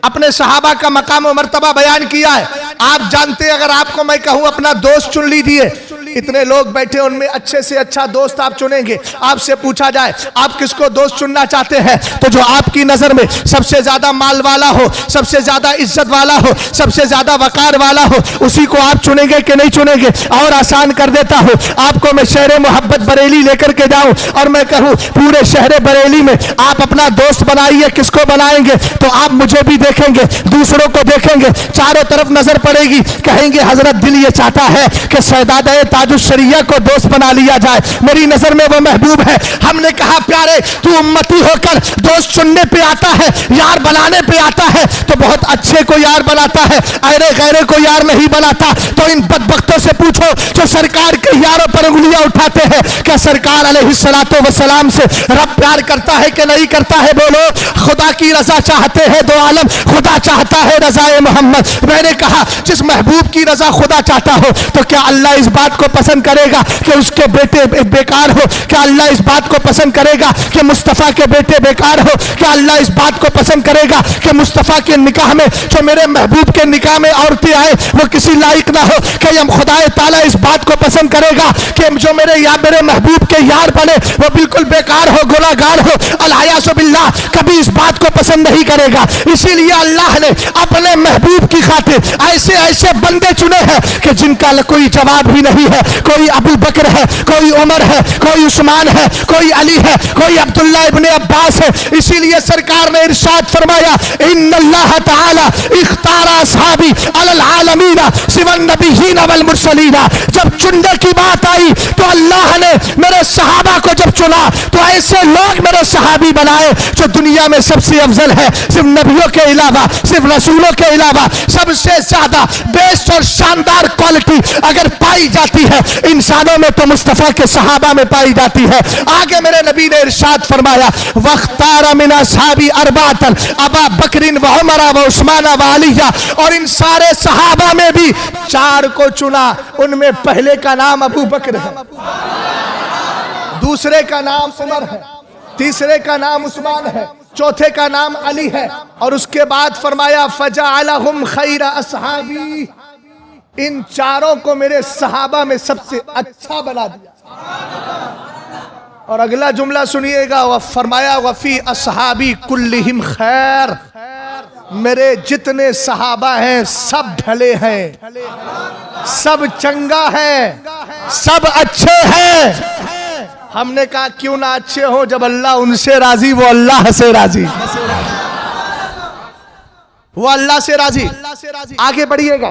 अपने सहाबा का मकाम और मर्तबा बयान किया है। आप जानते हैं, अगर आपको मैं कहूं अपना दोस्त चुन लीजिए, इतने लोग बैठे उनमें अच्छे से अच्छा दोस्त आप चुनेंगे। आपसे पूछा जाए आप किसको दोस्त चुनना चाहते हैं, तो जो आपकी नजर में सबसे ज्यादा माल वाला हो, सबसे ज्यादा इज्जत वाला हो, सबसे ज्यादा वकार वाला हो, उसी को आप चुनेंगे कि नहीं चुनेंगे? और आसान कर देता हूं, आपको मैं शहर मोहब्बत बरेली लेकर के जाऊं और मैं कहूं पूरे शहर बरेली में आप अपना दोस्त बनाइए, किसको बनाएंगे? तो आप मुझे भी देखेंगे, दूसरों को देखेंगे, चारों तरफ नजर पड़ेगी, कहेंगे हजरत दिल ये चाहता है कि शहजादा ताजुश्शरिया को दोस्त बना लिया जाए, मेरी नजर में वो महबूब है। हमने कहा प्यारे तू उम्मती होकर दोस्त चुनने पे आता है, यार बनाने पे आता है तो बहुत अच्छे को यार बनाता है, अरे गैरे को यार नहीं बनाता। तो इन बदबख्तों से पूछो जो सरकार के यारों पर उंगलियां उठाते हैं, क्या सरकार अलैहिस्सलातो वस्सलाम से रब प्यार करता है कि नहीं करता है? बोलो। खुदा की रजा चाहते हैं दो आलम, खुदा चाहता है रजाए मोहम्मद। मैंने कहा जिस महबूब की रजा खुदा चाहता हो तो क्या अल्लाह इस बात को पसंद करेगा कि उसके बेटे बेकार हो? क्या अल्लाह इस बात को पसंद करेगा कि मुस्तफा के बेटे बेकार हो? क्या अल्लाह इस बात को पसंद करेगा कि मुस्तफा के निकाह में जो मेरे महबूब के निकाह में औरतें आए वो किसी लायक ना हो? क्या हम खुदाए ताला इस बात को पसंद करेगा कि जो मेरे महबूब के यार बने वो बिल्कुल बेकार हो, गुनाहगार हो? अल्लाह बिल्लाह कभी इस बात को पसंद नहीं करेगा। इसीलिए अल्लाह ने अपने महबूब की खातिर ऐसे ऐसे बंदे चुने हैं कि जिनका कोई जवाब भी नहीं है। कोई अबू बकर है, कोई उमर है, कोई उस्मान है, कोई अली है, कोई अब्दुल्ला इब्ने अब्बास है। इसीलिए सरकार ने इरशाद फरमाया इन्नल्लाह ताला इख्तारा असहाबी अलल आलमीना सिवन नबिय्यीना वल मुरसलीना। जब चुनने की बात आई तो अल्लाह ने मेरे सहाबा को जब चुना तो ऐसे लोग मेरे सहाबी बनाए जो दुनिया में सबसे अफजल है, सिर्फ नबियों के अलावा, सिर्फ रसूलों के अलावा सबसे ज्यादा बेस्ट और शानदार क्वालिटी अगर पाई जाती है इंसानों में तो मुस्तफा के सहाबा में पाई जाती है। आगे मेरे नबी ने इरशाद फरमाया वख्तारा मिन असहाबी अरबातन अबा बकरिन व उमर व उस्मान व अलिया। और इन सारे सहाबा में भी 4 को चुना, उनमें पहले का नाम अबू बकर है, दूसरे का नाम उमर है, तीसरे का नाम उस्मान है, चौथे का नाम अली है, और उसके बाद फरमाया फजअलहुम खैर असहाबी। इन 4 को मेरे सहाबा में सबसे अच्छा बना दिया। और अगला जुमला सुनिएगा, वह फरमाया वफी असहाबी कुल्लिहिम खैर। मेरे जितने सहाबा हैं सब भले हैं, सब चंगा है, सब अच्छे हैं। हमने कहा क्यों ना अच्छे हो, जब अल्लाह उनसे राजी वो अल्लाह से राजी। वो अल्लाह से राजी। आगे बढ़िएगा।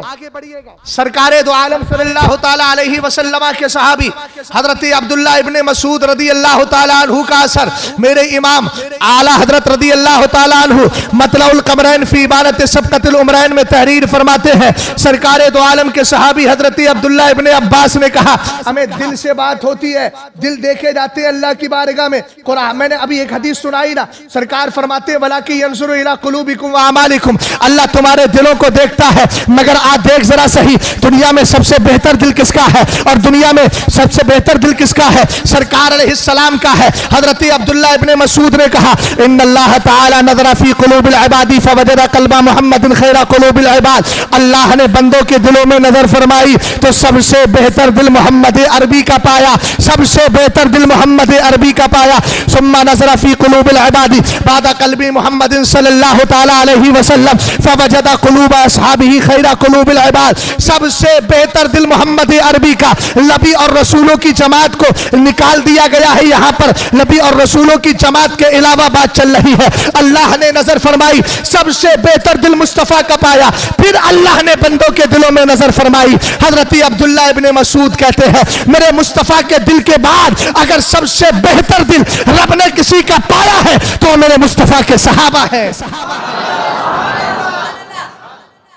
सरकारे दो आलम सल्लल्लाहु ताला अलैहि वसल्लम के सहाबी हजरत अब्दुल्ला इब्ने मसूद रदी अल्लाह ताला अन्हु का असर मेरे इमाम आला हजरत रदी अल्लाह ताला अन्हु मतलउल कमरैन फी इबारत सबकतुल उमरैन में तहरीर फरमाते हैं। सरकारे दो आलम के सहाबी हजरत अब्दुल्ला इब्ने अब्बास ने कहा, हमें दिल से बात होती है, दिल देखे जाते हैं अल्लाह की बारगाह में। कुरान मैंने अभी एक हदीस सुनाई ना, सरकार फरमाते हैं वलाकि यंजुरु इला कुलूबिकुम व अमालिकुम, अल्लाह तुम्हारे दिलों को देखता है, मगर आज देख जरा सही दुनिया में सबसे बेहतर दिल किसका है और दुनिया में सबसे बेहतर दिल किसका है? सरकार अलैहिस्सलाम का है। हजरत अब्दुल्ला इब्ने मसूद ने कहा, इन्नल्लाह ताला नज़रा फी कुलूबिल इबादी फवजदा क़ल्बा मुहम्मदिन खैरा कुलूबिल इबाद, अल्लाह ने बंदों के दिलों में नजर फरमाई तो सबसे बेहतर दिल मोहम्मद अरबी का पाया, सबसे बेहतर दिल मोहम्मद अरबी का पाया। सुम्मा नज़रा फी कुलूबिल इबादी बादा क़ल्बी मुहम्मदिन सल्लल्लाहु ताला अलैहि वसल्लम फवजदा कुलूब असहाबिही खैरा कुलूबिल इबाद, सबसे बेहतर दिल मोहम्मद अरबी का। नबी और रसूलों की जमात को निकाल दिया गया है। यहाँ पर नबी और रसूलों की जमात के अलावा बात चल रही है। अल्लाह ने नजर फरमाई, सबसे बेहतर दिल मुस्तफ़ा का पाया, फिर अल्लाह ने बंदों के दिलों में नजर फरमाई। हजरत अब्दुल्ला इब्ने मसूद कहते हैं, मेरे मुस्तफ़ा के दिल के बाद अगर सबसे बेहतर दिल रब ने किसी का पाया है तो मेरे मुस्तफ़ा के सहाबा है।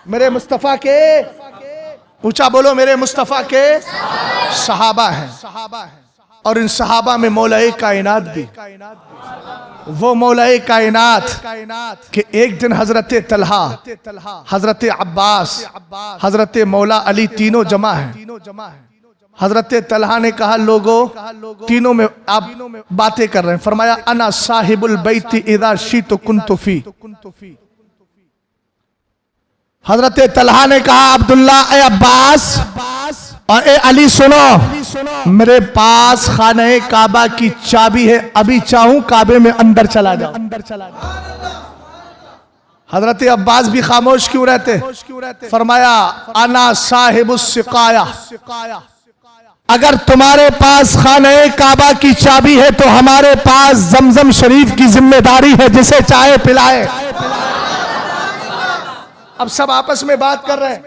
मेरे मुस्तफ़ा के, ऊंचा बोलो, मेरे मुस्तफ़ा के सहाबा हैं। और इन सहाबा में मौलाए कायनात भी, वो मौलाए कायनात कि एक दिन हजरत तलहा, हजरत अब्बास, हजरत मौला अली तीनों जमा हैं। हजरत तलहा ने कहा, लोगों तीनों में आप बातें कर रहे हैं। फरमाया, अना साहिबुल बैती इदा शीतु कुन्तु फी। हजरत तलहा ने कहा, अब्दुल्ला ए अब्बास और ए अली सुनो, मेरे पास खाने काबा की चाबी है, अभी चाहूं काबे में अंदर चला जाओ। हजरत अब्बास भी खामोश क्यों रहते? फरमाया, अना साहिबुस सिकाया, अगर तुम्हारे पास खाने काबा की चाबी है तो हमारे पास जमजम शरीफ की जिम्मेदारी है, जिसे चाहे पिलाए। अब सब आपस में बात कर रहे हैं।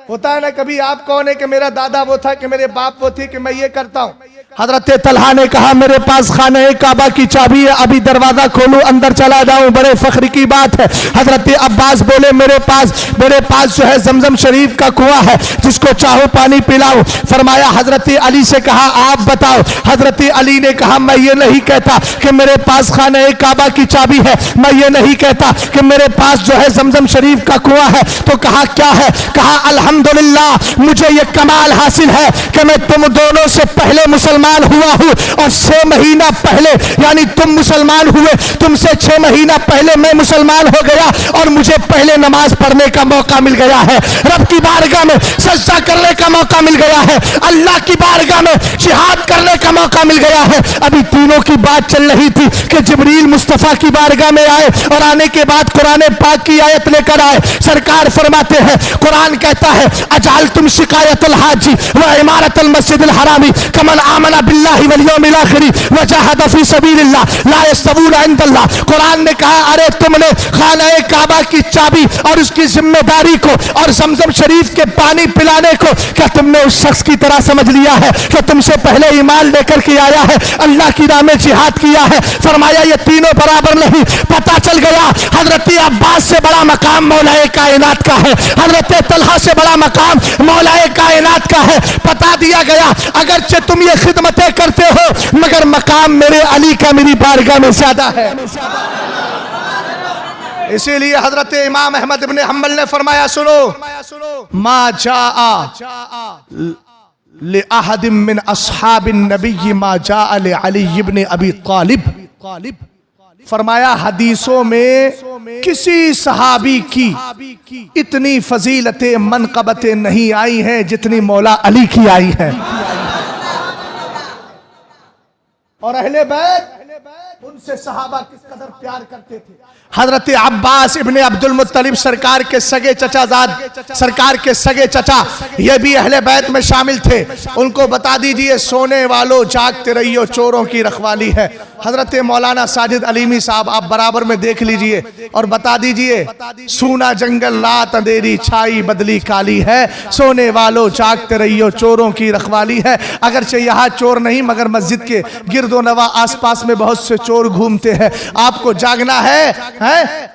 होता है ना, कभी आप कौन है कि मेरा दादा वो था, कि मेरे बाप वो थी, कि मैं ये करता हूं। हजरत तलहा ने कहा, मेरे पास खाने काबा की चाबी है, अभी दरवाजा खोलूं अंदर चला जाऊं, बड़े फख्र की बात है। हजरत अब्बास बोले, मेरे पास जो है जमजम शरीफ का कुआं है, जिसको चाहो पानी पिलाओ। फरमाया, हजरत अली से कहा, आप बताओ। हजरत अली ने कहा, मैं ये नहीं कहता कि मेरे पास खाने काबा की चाबी है, मैं ये नहीं कहता कि मेरे पास जो है जमजम शरीफ का कुआं है। तो कहा, क्या है? कहा, अल्हम्दुलिल्लाह, मुझे ये कमाल हासिल है कि मैं तुम दोनों से पहले मुसलमान हुआ हूं और 6 महीना पहले, यानी तुम मुसलमान हुए, तुमसे 6 महीना पहले मैं मुसलमान हो गया और मुझे पहले नमाज पढ़ने का मौका मिल गया है, रब की बारगाह में सजदा करने का मौका मिल गया है, अल्लाह की बारगाह में जिहाद करने का मौका मिल गया है। अभी तीनों की बात चल रही थी कि जिब्रील मुस्तफा की बारगाह में आए और आने के बाद कुरान पाक की आयत लेकर आए। सरकार फरमाते हैं, कुरान कहता है, अजाल तुम शिकायतुल हाजी व इमारतुल मस्जिदिल हरामी कमन आमना बिल्लाहि वल यौमिल आखिर व जहाद फी सबीलिल्लाह ला यस्तवून इंदल्लाह। कुरान ने कहा, अरे तुमने खाने काबा की चाबी और उसकी जिम्मेदारी को और जमजम शरीफ के पानी पिलाने को क्या तुमने उस शख्स की तरह समझ लिया है कि तुमसे पहले ईमान लेकर के आया है, अल्लाह की राह में जिहाद किया है? फरमाया, ये तीनों बराबर नहीं। पता चल गया हजरत अब्बास से बड़ा मकाम मौलाए कायनात का है, हजरत तलहा से बड़ा मकाम मौलाए कायनात का है। बता दिया गया, अगरचे तुम ये खिदमतें करते हो मगर मकाम मेरे अली का मेरी बारगाह में ज्यादा है। इसीलिए हजरत इमाम अहमद इब्ने हम्बल ने फरमाया, सुनो, मा जाआ ले अहदिम मिन अस्हाबिन नबी मा जाआ ले अली इब्ने अबी तालिब। फरमाया, हदीसों में किसी सहाबी की इतनी फजीलतें मनकबतें नहीं आई हैं जितनी मौला अली की आई है। और अहले बैत उनसे सहाबा किस कदर प्यार करते थे। हजरत अब्बास इब्ने अब्दुल मुत्तलिब सरकार के सगे चचाजाद, सरकार के सगे चचा, ये भी अहले बैत में शामिल थे। उनको बता दीजिए, सोने वालों जागते रहियो, चोरों की रखवाली है। हजरत मौलाना साजिद अलीमी साहब आप बराबर में देख लीजिए और बता दीजिए, सूना जंगल रात अंधेरी छाई बदली काली है, सोने वालों जागते रहियो चोरों की रखवाली है। अगरचे यहाँ चोर नहीं मगर मस्जिद के गिरदो नवा आसपास में बहुत से चोर घूमते हैं। आपको जागना है?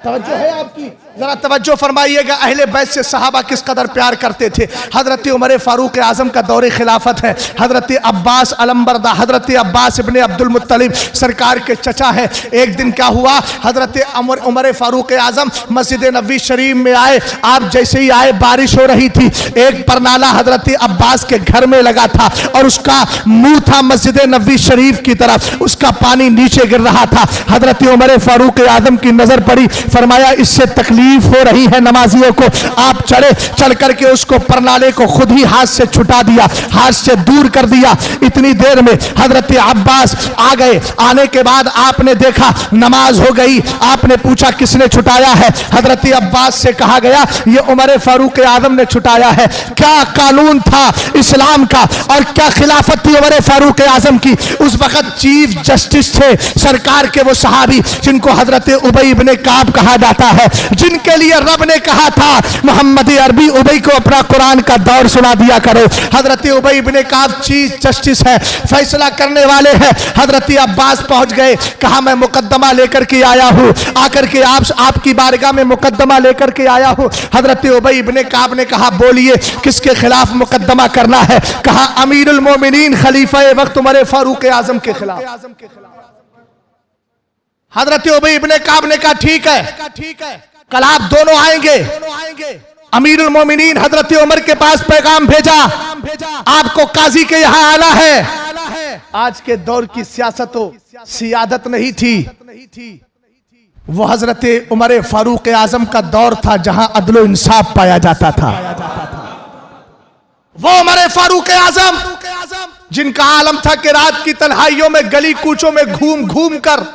तवज्जो है आपकी? जरा तवज्जो फरमाइएगा। अहले बैत से सहाबा किस कदर प्यार करते थे। हजरत उमर फारूक आजम का दौरे खिलाफत है। हजरत अब्बास अलम्बरदा, हजरत अब्बास इब्ने अब्दुल मुत्तलिब सरकार के चचा है। एक दिन क्या हुआ, हजरत उमर फारूक आजम मस्जिद नबी शरीफ में आए। आप जैसे ही आए बारिश हो रही थी, एक परनाला हजरत अब्बास के घर में लगा था और उसका मुंह था मस्जिद नबी शरीफ की तरफ, उसका पानी नीचे गिर रहा था। हजरत उमर फारूक आजम की नजर पड़ी, फरमाया इससे तकलीफ हो रही है नमाजियों को। आप चढ़े, चढ़ करके उसको परनाले को खुद ही हाथ से छुटा दिया, हाथ से दूर कर दिया। इतनी देर में हजरत अब्बास आ गए। आने के बाद आपने देखा नमाज हो गई। आपने पूछा किसने छुटाया है? हजरत अब्बास से कहा गया ये उमर फारूक आजम ने छुटाया है। क्या कानून था इस्लाम का और क्या खिलाफत थी उमर फारूक आजम की। उस वक्त चीफ जस्टिस थे सरकार के वो सहाबी जिनको हजरत उबई इब्ने काब कहा जाता है, जिनके लिए रब ने कहा था मोहम्मद अरबी उबई को अपना कुरान का दौर सुना दिया करो। हजरत उबई इब्ने काब चीफ जस्टिस है, फैसला करने वाले हैं। हजरत अब्बास पहुंच गए, कहा मैं मुकद्दमा लेकर के आया हूं, आकर के आपकी बारगाह में मुकद्दमा लेकर के आया हूं। हजरत उबई इब्ने काब ने कहा बोलिए किसके खिलाफ मुकद्दमा करना है? कहा अमीरुल मोमिनीन खलीफा वक्त उमर फारूक आजम के खिलाफ। हजरत उबई इब्ने काब ने कहा ठीक है, कल आप दोनों आएंगे। अमीरुल मोमिनीन हजरत उमर के पास पैगाम भेजा, आपको काजी के यहां आना है। आज के दौर की सियासत सियादत नहीं थी, वो हजरत उमर फारूक आजम का दौर था जहां अदलो इंसाफ पाया जाता था। वो उमर फारूक आजम जिनका आलम था कि रात की तन्हाइयों में गली कूचों में घूम घूम कर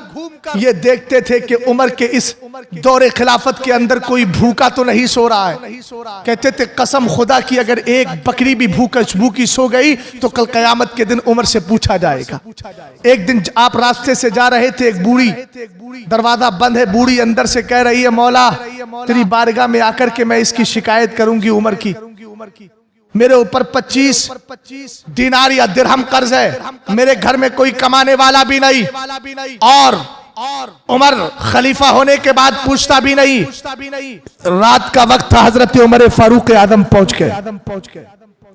ये देखते थे कि उमर के इस दौरे खिलाफत के अंदर कोई भूखा तो नहीं सो रहा है। कहते थे कसम खुदा की अगर एक बकरी भी भूखी सो गई तो कल कयामत के दिन उमर से पूछा जाएगा। एक दिन आप रास्ते से जा रहे थे, एक बूढ़ी, दरवाजा बंद है, बूढ़ी अंदर से कह रही है मौला तेरी बारगाह में आकर के मैं इसकी शिकायत करूंगी उमर की। मेरे ऊपर 25 दिनार या दिरहम कर्ज है, मेरे घर में कोई कमाने वाला भी नहीं और उमर खलीफा होने के बाद पूछता भी नहीं। रात का वक्त था, हजरत उमर फारूक आजम पहुंच गए।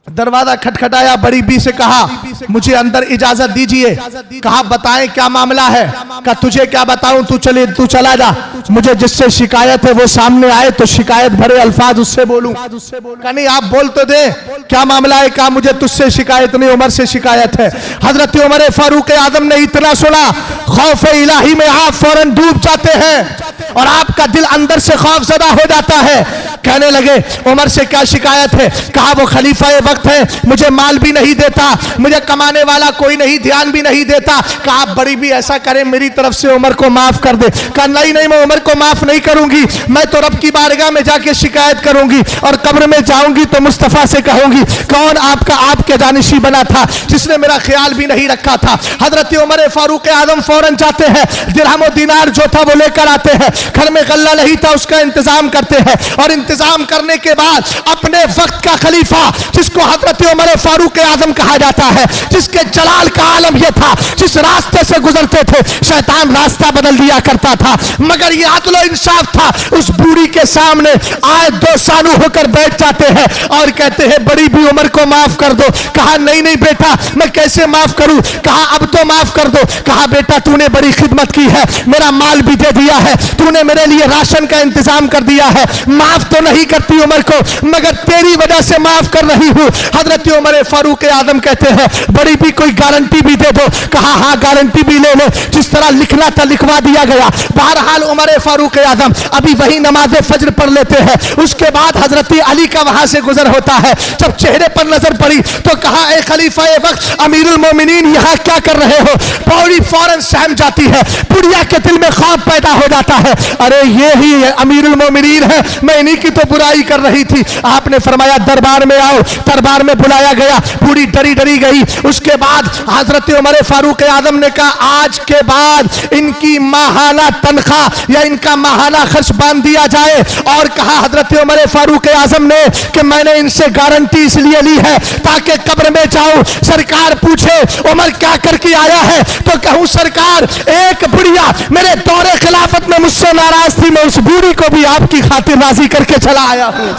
दरवाजा खटखटाया, बड़ी बी से कहा मुझे अंदर इजाजत दीजिए। कहा बताएं क्या मामला है? कहा तुझे क्या बताऊं, तू चला जा, मुझे जिससे शिकायत है वो सामने आए तो शिकायत भरे अल्फाज उससे बोलूं। कहा नहीं आप बोल तो दे, क्या मामला है? कहा मुझे तुझसे शिकायत नहीं, उमर से शिकायत है। हजरत उमर फारूक आजम ने इतना सुना, खौफ इलाही में आप फौरन डूब जाते हैं और आपका दिल अंदर से खौफजदा हो जाता है। कहने लगे उमर से क्या शिकायत है? कहा वो खलीफा वक्त है, मुझे माल भी नहीं देता, मुझे कमाने वाला कोई नहीं, ध्यान भी नहीं देता। कहा बड़ी भी ऐसा करे मेरी तरफ से उमर को माफ कर दे। कहा नहीं मैं उमर को माफ नहीं करूंगी, मैं तो रब की बारगाह में जाके शिकायत करूंगी और कब्र में जाऊंगी तो मुस्तफा से कहूंगी कौन आपके जानिशी बना था जिसने मेरा ख्याल भी नहीं रखा था। हजरत उमर फारूक आजम फौरन जाते हैं, दिरहम और दिनार जो था वो लेकर आते हैं। घर में गल्ला नहीं था, उसका इंतजाम करते हैं और इंतजाम करने के बाद अपने वक्त का खलीफा जिसको हजरत उमर फारूक आजम कहा जाता है, जिसके जलाल का आलम यह था, जिस रास्ते से गुजरते थे शैतान रास्ता बदल दिया करता था मगर यह अदल इंसाफ था, उस बूढ़ी के सामने आए दो सानू होकर बैठ जाते हैं और कहते हैं बड़ी भी उमर को माफ कर दो। कहा नहीं बेटा मैं कैसे माफ करूं? कहा अब तो माफ कर दो। कहा बेटा तूने बड़ी खिदमत की है, मेरा माल भी दे दिया है, तूने मेरे लिए राशन का इंतजाम कर दिया है, माफ तो नहीं करती उमर को मगर तेरी वजह से माफ कर रही हूं। हजरत उमर फारूक आजम कहते हैं बड़ी भी कोई गारंटी भी दे दो। कहा हाँ गारंटी भी ले लो, जिस तरह लिखना था लिखवा दिया गया। बहरहाल उमर फारूक आजम अभी वही नमाज फज्र पढ़ लेते हैं। उसके बाद हजरत अली का वहां से गुजर होता है। जब चेहरे पर नजर पड़ी तो कहा ए खलीफा वक्त अमीरुल मोमिनीन यहाँ क्या कर रहे हो? पौड़ी फौरन सहम जाती है, बुढ़िया के दिल में खौफ पैदा हो जाता है, अरे ये ही अमीरुल मोमिनीन है, मैं इन्हीं की तो बुराई कर रही थी। आपने फरमाया दरबार में आओ। दरबार में बुलाया गया, पूरी डरी डरी गई। उसके बाद हजरत उमर फारूक आजम ने कहा आज के बाद इनकी माहाना तनख्वाह या इनका माहाना खर्च बांध दिया जाए। और कहा हजरत उमर फारूक आजम ने कि मैंने इनसे गारंटी इसलिए ली है ताकि कब्र में जाऊं, सरकार पूछे उमर क्या करके आया है तो कहूं सरकार एक बुढ़िया मेरे दौरे खिलाफत में मुझसे नाराज थी, मैं उस बूढ़ी को भी आपकी खातिर राजी करके चला आया हूं।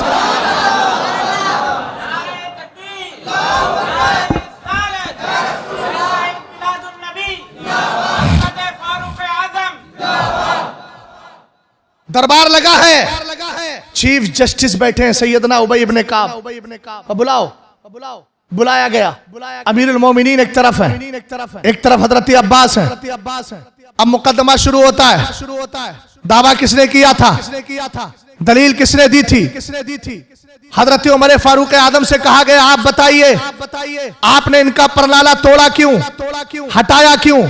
दरबार लगा है, चीफ जस्टिस बैठे हैं सैयदना उबई इब्ने काब। बुलाया गया। अमीरुल मोमिनीन एक तरफ है, एक तरफ हजरत अब्बास है। अब मुकदमा शुरू होता है। दावा किसने किया था, दलील किसने दी थी? हजरत उमर फारूक आजम से कहा गया आप बताइए आपने इनका परनाला तोड़ा क्यों, हटाया क्यों?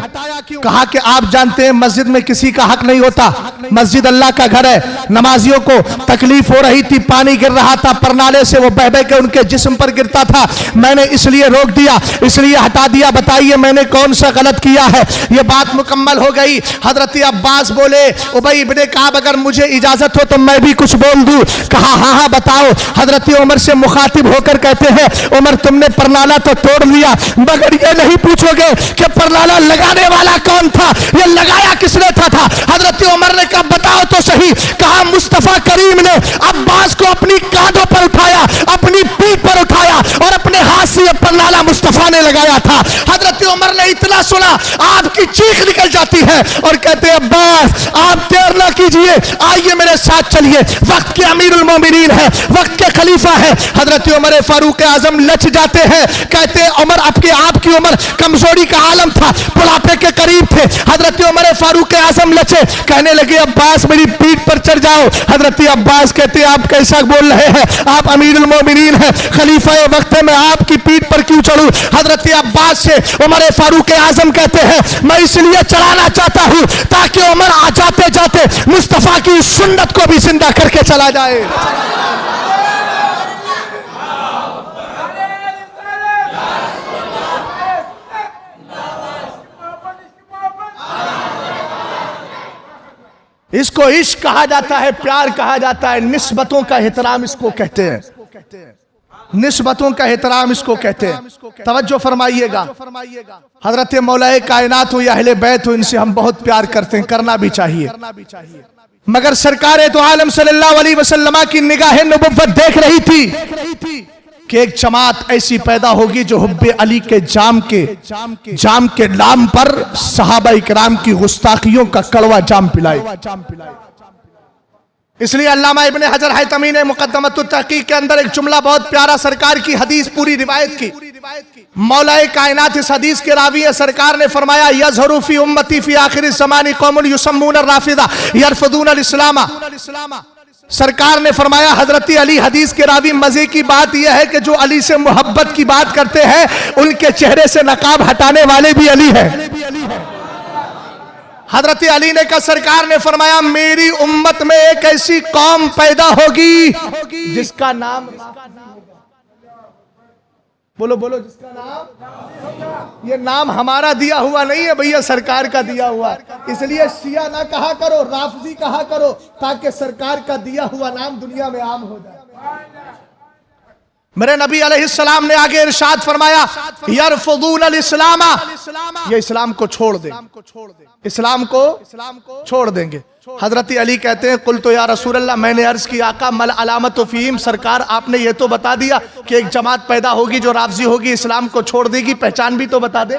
कहा कि आप जानते हैं मस्जिद में किसी का हक नहीं होता, मस्जिद अल्लाह का घर है। नमाजियों को तकलीफ हो रही थी, पानी गिर रहा था परनाले से, वो बह बह के उनके जिस्म पर गिरता था, मैंने इसलिए रोक दिया, इसलिए हटा दिया। बताइए मैंने कौन सा गलत किया है? ये बात मुकम्मल हो गई। हजरत अब्बास बोले उबई इब्ने काब अगर मुझे इजाजत हो तो मैं भी कुछ बोल दूं। कहा हाँ बताओ। हजरत उमर से मुखातिब होकर कहते हैं उमर तुमने परनाला तो तोड़ लिया, मगर ये नहीं पूछोगे कि परनाला लगाने वाला कौन था, ये लगाया किसने था? हजरत उमर ने कहा बताओ तो सही। कहा मुस्तफा करीम ने अब्बास को अपनी कांधों पर उठाया, अपनी पीठ पर उठाया और अपने हाथ से यह परनाला मुस्तफा ने लगाया था। हजरत उमर ने इतना सुना आपकी चीख निकल जाती है और कहते हैं अब्बास आप देर ना कीजिए, आइए मेरे साथ चलिए, वक्त के अमीरुल मोमिनीन है, वक्त के खलीफा है। हजरत उमर फारूक आजम लच जाते हैं, कहते हैं उमर आपकी उम्र कमजोरी का आलम था, बुढ़ापे के करीब थे। हजरत उमर फारूक आजम लचे, कहने लगे अब्बास मेरी पीठ पर चढ़ जाओ। हजरत अब्बास कहते आप कैसा बोल रहे हैं, आप अमीरुल मोमिनीन हैं, खलीफा वक्त है, मैं आपकी पीठ पर क्यों चढ़ूं? हजरत अब्बास से उमर फारूक आजम कहते हैं मैं इसलिए चढ़ाना चाहता हूं ताकि उमर आ जाते जाते मुस्तफा की सुन्नत को भी जिंदा करके चला जाए। इसको इश्क कहा जाता है, प्यार कहा जाता है, निस्बतों का एहतराम इसको कहते हैं, निस्बतों का एहतराम इसको कहते हैं। तवज्जो फरमाइएगा, हजरत मौलाए कायनात हो या अहले बैत हो, इनसे हम बहुत प्यार करते हैं, करना भी चाहिए। मगर सरकार तो आलम सल्लल्लाहु अलैहि वसल्लम की निगाह नबुव्वत देख रही थी कि एक जमात ऐसी पैदा होगी जो हुब्बे अली के जाम के नाम पर सहाबा इकराम की गुस्ताखियों का कड़वा जाम पिलाए। इसलिए अल्लामा इब्ने हजर हैतमी ने मुक़द्दमतुत तहक़ीक़ के अंदर एक जुमला बहुत प्यारा सरकार की हदीस पूरी रिवायत की। मौलाए कायनात इस हदीस के रावी है, सरकार ने फरमाया यज़हरु फी उम्मती फी आखिर ज़मानी कौमुन युसम्मून राफिदा यरफदून अल-इस्लाम। सरकार ने फरमाया हजरत अली हदीस के रावी, मजे की बात यह है कि जो अली से मोहब्बत की बात करते हैं उनके चेहरे से नकाब हटाने वाले भी अली है। हजरत अली ने कहा, सरकार ने फरमाया मेरी उम्मत में एक ऐसी कौम पैदा होगी जिसका नाम, बोलो बोलो, जिसका नाम, ये नाम हमारा दिया हुआ नहीं है भैया, सरकार का दिया हुआ। इसलिए शिया ना कहा करो, राफजी कहा करो, ताकि सरकार का दिया हुआ नाम दुनिया में आम हो जाए। मेरे नबी अलैहिस्सलाम ने आगे इरशाद फरमाया यरफुदून अल-इस्लाम, ये इस्लाम को छोड़ दे, इस्लाम को छोड़ देंगे। हजरत अली कहते हैं कुल तो या रसूल अल्लाह, मैंने अर्ज की आका मल अलामत फीम, सरकार आपने ये तो बता दिया कि एक जमात पैदा होगी जो राफजी होगी, इस्लाम को छोड़ देगी, पहचान भी तो बता दे।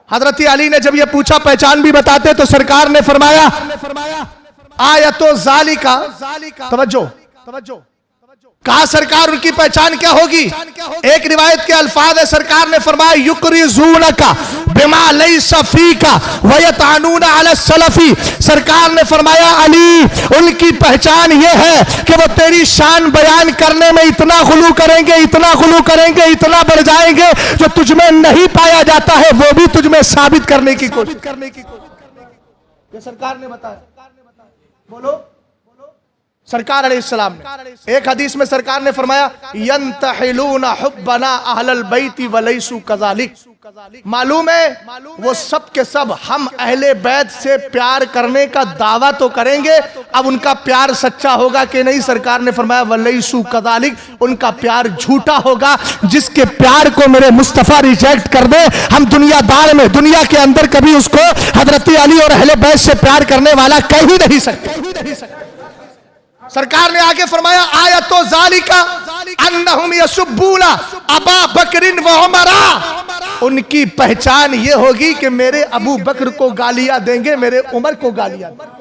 हजरत अली ने जब ये पूछा पहचान भी बताते तो सरकार ने फरमाया आयतो ज़ालिका, तवज्जो, कहा सरकार उनकी पहचान क्या होगी? एक रिवायत के अल्फाज है, सरकार ने फरमाया युकरिज़ूनका बिमा लैसा फीका व यतानूना अला सलफी। सरकार ने फरमाया अली उनकी पहचान ये है कि वो तेरी शान बयान करने में इतना गुलू करेंगे, इतना गुलू करेंगे, इतना बढ़ जाएंगे जो तुझमें नहीं पाया जाता है वो भी तुझमें साबित करने की कोशिश करने की। ये सरकार ने बताया, बोलो सरकार अलैहिस्सलाम ने एक हदीस में सरकार ने फरमाया यंतहिलूना हुब्बना अहलल बैती वलैसु कज़ालिक, मालूम है वो सब के सब हम अहले बैत से प्यार करने का दावा तो करेंगे, अब उनका प्यार सच्चा होगा कि नहीं? सरकार ने फरमाया वलैसु कज़ालिक, उनका प्यार झूठा होगा। जिसके प्यार को मेरे मुस्तफ़ा रिजेक्ट कर दे, हम दुनियादार में दुनिया के अंदर कभी उसको हजरत अली और अहले बैत से प्यार करने वाला कह ही नहीं सकते। सरकार ने आगे फरमाया आयतो ज़ालिका अन्नहुम यसुब्बूना अबा बकरिन व उमरा, उनकी पहचान ये होगी कि मेरे अबू बकर को गालियां देंगे, मेरे उमर को गालियां देंगे।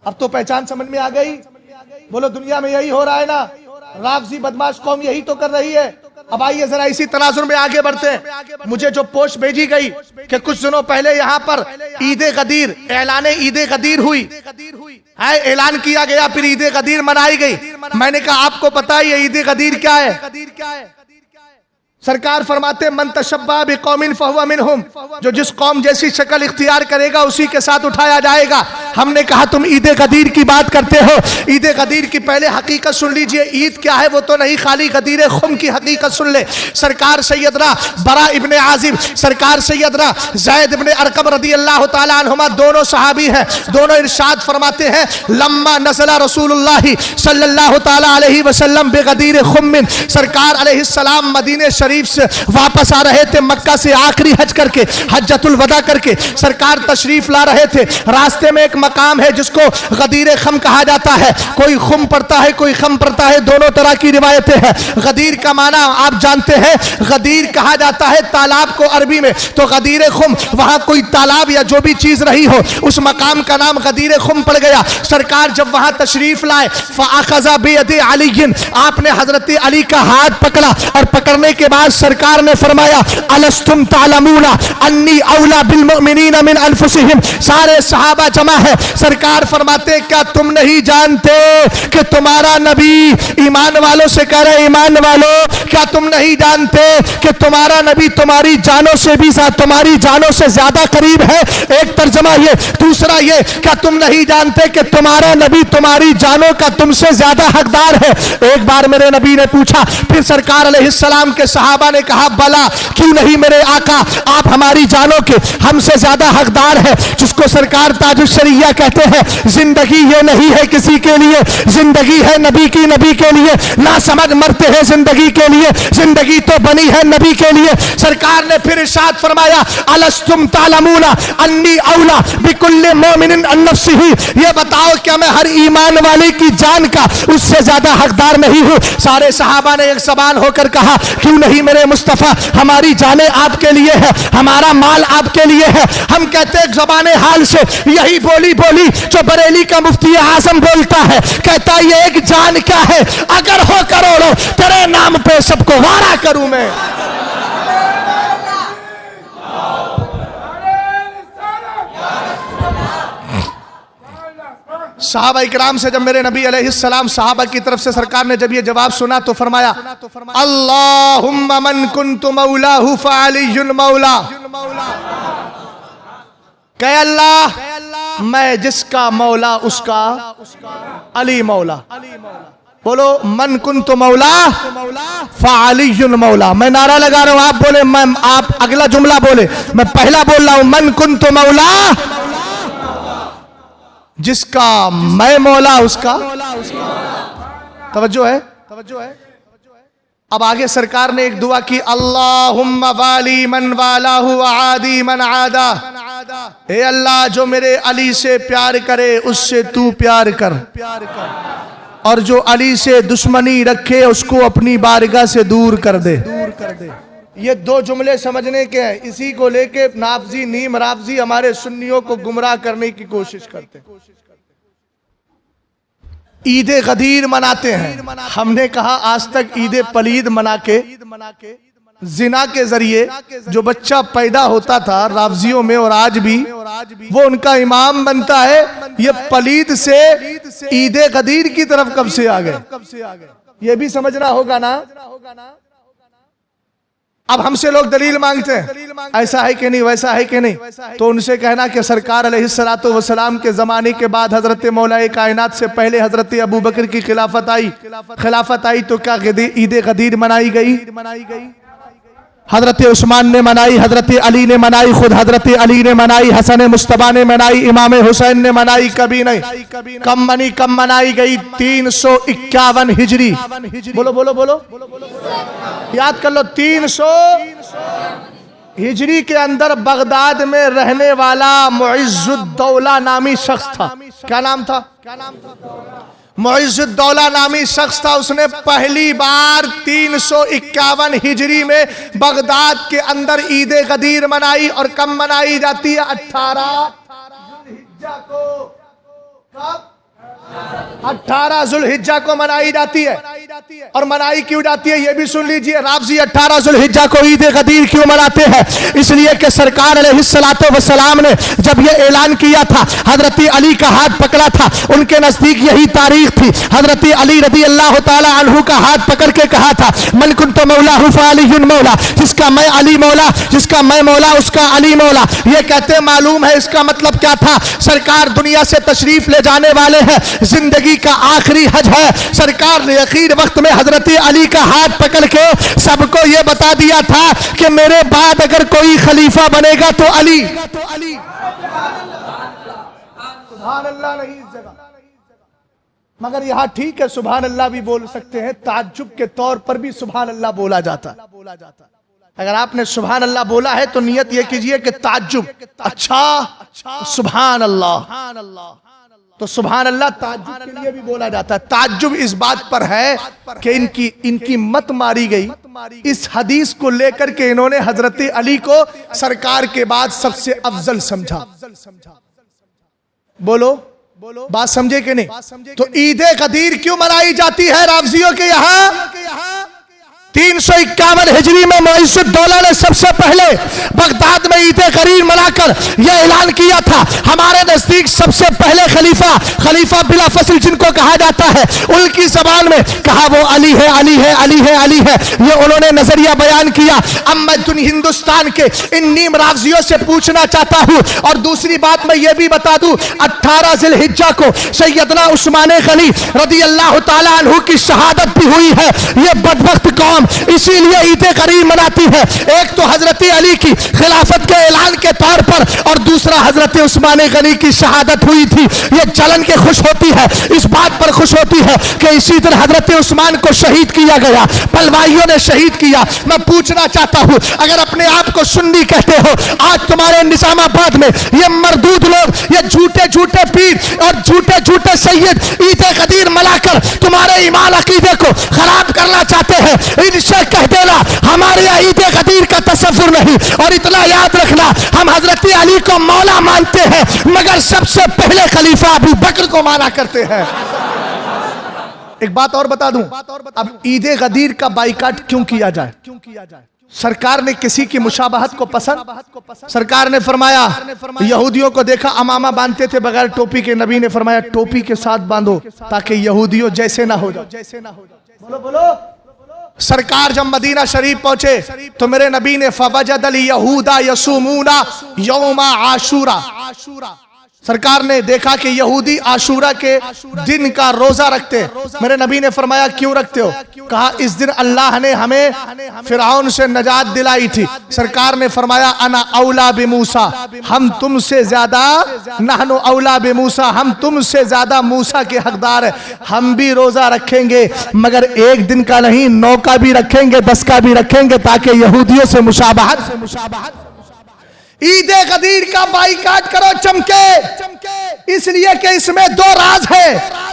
अब तो पहचान समझ में आ गई। बोलो दुनिया में यही हो रहा है ना, राफजी बदमाश कौम यही तो कर रही है। अब आइए जरा इसी तनाजुर में आगे बढ़ते हैं। मुझे जो पोस्ट भेजी गई कि कुछ दिनों पहले यहाँ पर ईद गदीर, ऐलान ईद गदीर हुई है, ऐलान किया गया, फिर ईद गदीर मनाई गई। मैंने कहा आपको पता है ये ईद गदीर क्या है? सरकार फरमाते मन तशब्बा बिकौमिन फहुवा मिनहुम, जो जिस कौम जैसी शक्ल इख्तियार करेगा उसी के साथ उठाया जाएगा। हमने कहा तुम ईद गदीर की बात करते हो, ईद गदीर की पहले हकीकत सुन लीजिए। ईद क्या है वो तो नहीं, खाली गदीर खुम की हकीकत सुन ले। सरकार सैयदना बरा इब्ने आजिब, सरकार सैयदना ज़ैद इब्ने अरकम रदी अल्लाह तआला अन्हुमा, दोनों सहाबी हैं। दोनों इरशाद फरमाते हैं लम्मा नज़ला रसूलुल्लाह सल्लल्लाहु तआला अलैहि वसल्लम बेगदीर खुम, सरकार अलैहिस्सलाम मदीने शरीफ से वापस आ रहे थे, मक्का से आखिरी हज करके, हज्जतुल वदा करके सरकार तशरीफ ला रहे थे। रास्ते में एक मकाम है जिसको गदीर खम कहा जाता है, कोई खुम पड़ता है कोई खम पड़ता है, दोनों तरह की रिवायतें हैं। गदीर का माना आप जानते हैं, गदीर कहा जाता है तालाब को अरबी में, तो गदीर खुम वहां कोई तालाब या जो भी चीज रही हो उस मकाम का नाम गदीर खुम पड़ गया। सरकार जब वहां तशरीफ लाए फ़अख़ज़ा बियदि अली, आपने हजरत अली का हाथ पकड़ा और पकड़ने के बाद सरकार ने फरमाया अलस्तुम तालमूना अन्नी औला बिल मुमिनीना मिन अनफुसिहिम, सारे सहाबा जमा है। सरकार फरमाते क्या तुम नहीं जानते कि तुम्हारा नबी, ईमान वालों से कह रहे ईमान वालों, क्या तुम नहीं जानते कि तुम्हारा नबी तुम्हारी जानों से भी, तुम्हारी जानों से ज्यादा करीब है? एक तर्जमा ये, दूसरा ये, क्या तुम नहीं जानते कि तुम्हारा नबी तुम्हारी जानों का तुमसे ज्यादा हकदार है? एक बार मेरे नबी ने पूछा, फिर सरकार अलैहिस्सलाम के सहाबा ने कहा बला, क्यों नहीं मेरे आका, आप हमारी जानों के हमसे ज्यादा हकदार है। जिसको सरकार ताजुश शरिया कहते हैं, जिंदगी ये नहीं है किसी के लिए, जिंदगी है नबी की, नबी के लिए। ना समझ मरते हैं जिंदगी के लिए, जिंदगी तो बनी है नबी के लिए। सरकार ने फिर इरशाद फरमाया अलस्तुम तालमूना अन्नी औला बिकुल्लि मोमिनिन अन नफ्सिही, ये बताओ क्या मैं हर ईमान वाले की जान का उससे ज्यादा हकदार नहीं हूं? सारे सहाबा ने एक ज़बान होकर कहा क्यों नहीं मेरे मुस्तफा, हमारी जाने आपके लिए है, हमारा माल आपके लिए है। हम कहते हैं ज़बाने हाल से यही बोली जो बरेली का मुफ्ती आज़म बोलता है, कहता ये एक जान क्या है, अगर हो करोड़ों तेरे नाम पे सबको वारा करूं मैं। सहाबा इकराम से जब मेरे नबी अलैहिस्सलाम सहाबा की तरफ से सरकार ने जब ये जवाब सुना तो फरमाया अल्लाहुम्मा मन कुन्तु मौलाहु फ़अलियुल मौला, कह अल्लाह मैं जिसका मौला उसका अली मौला। बोलो मन कुन्तु मौला फ़अलियुल मौला। मैं नारा लगा रहा हूं, आप बोले, मैं आप अगला जुमला बोले, मैं पहला बोल रहा हूं मन कुन्तु मौला, जिसका मैं मौला उसका। तवज्जो है। अब आगे सरकार ने एक दुआ की अल्लाहुम्मा वाली मन वालाहु आदी मन आदा, हे अल्लाह जो मेरे अली से प्यार करे उससे तू प्यार कर, और जो अली से दुश्मनी रखे उसको अपनी बारगाह से दूर कर दे। ये दो जुमले समझने के हैं, इसी को लेके नाफजी नीम राफजी हमारे सुन्नियों को गुमराह करने की कोशिश करते हैं। ईद गदीर मनाते हैं, हमने कहा आज तक ईद पलीद मना के जिना के जरिए जो बच्चा पैदा होता था राफजियों में और आज भी वो उनका इमाम बनता है, ये पलीद से ईद गदीर की तरफ कब से आ गए? ये भी समझना होगा ना। अब हमसे लोग दलील मांगते हैं, ऐसा है कि नहीं, वैसा है कि नहीं, तो उनसे कहना कि सरकार अलैहिस्सलातु वस्सलाम के जमाने के बाद हजरत मौला कायनात से पहले हजरत अबू बकर की खिलाफत आई तो क्या ईद गदीर मनाई गई? हजरत उस्मान ने मनाई, हजरत अली ने मनाई, खुद हजरत अली ने मनाई, हसन मुस्तफा ने मनाई, इमाम हुसैन ने मनाई, कभी नहीं। कम मनाई गई 351 हिजरी। बोलो बोलो बोलो, याद कर लो, 300 हिजरी के अंदर बगदाद में रहने वाला मुइज़्ज़ुद्दौला नामी शख्स था। क्या नाम था? मुइज़्ज़ुद्दौला नामी शख्स था। उसने पहली बार 351 हिजरी में बगदाद के अंदर ईद गदीर मनाई। और कब मनाई जाती है? 18 ज़ुल्हिज्जा को। कब? 18 ज़ुल्हिज्जा को मनाई जाती है। और मनाई क्यों जाती है ये भी सुन लीजिए। राफ़ज़ी 18 ज़ुल्हिज्जा को ईद गदीर क्यों मनाते हैं? इसलिए कि सरकार अलैहिस्सलातु वस्सलाम ने जब ये ऐलान किया था, हजरत अली का हाथ पकड़ा था, उनके नजदीक यही तारीख थी। हजरत अली रज़ी अल्लाह तआला अन्हु का हाथ पकड़ के कहा था, मन कुन्तु मौलाहु फ़अलियुन मौला, जिसका मैं अली मौला, जिसका मैं मौला उसका अली मौला। ये कहते मालूम है इसका मतलब क्या था? सरकार दुनिया से तशरीफ ले जाने वाले हैं, जिंदगी का आखिरी हज है। सरकार ने आखिर वक्त में हजरत अली का हाथ पकड़ के सबको यह बता दिया था कि मेरे बाद अगर कोई खलीफा बनेगा तो अली। सुभान अल्लाह नहीं इस जगह, मगर यहां ठीक है सुभान अल्लाह भी बोल सकते हैं, ताज्जुब के तौर पर भी सुभान अल्लाह बोला जाता। अगर आपने सुभान अल्लाह बोला है तो नियत यह कीजिए कि ताज्जुब, अच्छा सुभान अल्लाह, तो सुभान अल्लाह ताज्जुब के लिए भी बोला जाता है। ताज्जुब इस बात पर है कि इनकी मत मारी गई इस हदीस को लेकर के इन्होंने हजरत अली को सरकार के बाद सबसे अफजल समझा। बोलो बात समझे कि नहीं? तो ईद गदीर क्यों मनाई जाती है राफ़ज़ियों के यहाँ? 351 हिजरी में मुइज़्ज़ुद्दौला ने सबसे पहले बगदाद में ईद गदीर मनाकर यह ऐलान किया था, हमारे नजदीक सबसे पहले खलीफा बिला फसल जिनको कहा जाता है, उनकी जबान में कहा वो अली है, अली है, अली है, अली है। ये उन्होंने नजरिया बयान किया। अब मैं हिंदुस्तान के इन नीम राफ़ज़ियों से पूछना चाहता हूँ, और दूसरी बात मैं ये भी बता दूं, 18 ज़िलहिज्जा को सैयदना उस्मान गनी रज़ी अल्लाह तआला अन्हु की शहादत भी हुई है। ये बदबख्त कौम इसीलिए ईद गदीर मनाती है। एक तो हजरत अली की खिलाफत के ऐलान के तौर पर, और दूसरा हजरत उस्मान गनी की शहादत हुई थी। ये जलन के खुश होती है, इस बात पर खुश होती है कि इसी दिन हजरत उस्मान को शहीद किया गया, पलवाइयों ने शहीद किया। मैं पूछना चाहता हूं, अगर अपने आप को सुन्नी कहते हो, आज तुम्हारे निजामाबाद में ये मरदूद लोग, ये झूठे झूठे पीर और झूठे झूठे सैयद ईद गदीर मनाकर तुम्हारे ईमान अकीदे को खराब करना चाहते हैं। इनसे कह देना हमारे यहाँ ईद गदीर का तसव्वुर नहीं। और इतना याद रखना, हम हजरत अली को मौला मानते हैं, मगर सबसे पहले खलीफा अबू बकर को माना करते हैं। एक बात और बता दूं, अब ईद गदीर का बाइकाट क्यों किया जाए? सरकार ने किसी की मुशाबहत को पसंद, सरकार ने फरमाया, यहूदियों को देखा अमामा बांधते थे बगैर टोपी के, नबी ने फरमाया टोपी के साथ बांधो ताकि यहूदियों जैसे ना हो जाए। बोलो बोलो। सरकार जब मदीना शरीफ पहुंचे तो मेरे नबी ने फवजदल यहूदा यसुमूना यौमा आशूरा, सरकार ने देखा कि यहूदी आशूरा के दिन का रोजा रखते। मेरे नबी ने फरमाया क्यों रखते हो? कहा इस दिन अल्लाह ने हमें फिरौन से नजात दिलाई थी। सरकार ने फरमाया अना औला बिमूसा, हम तुमसे ज्यादा, नहनु औला बिमूसा, हम तुमसे ज्यादा मूसा के हकदार है। हम भी रोजा रखेंगे, मगर एक दिन का नहीं, 9 का भी रखेंगे, 10 का भी रखेंगे, ताकि यहूदियों से मुशाबहत। ईद गदीर का बाइकाट करो चमके, इसलिए कि इसमें 2 राज है।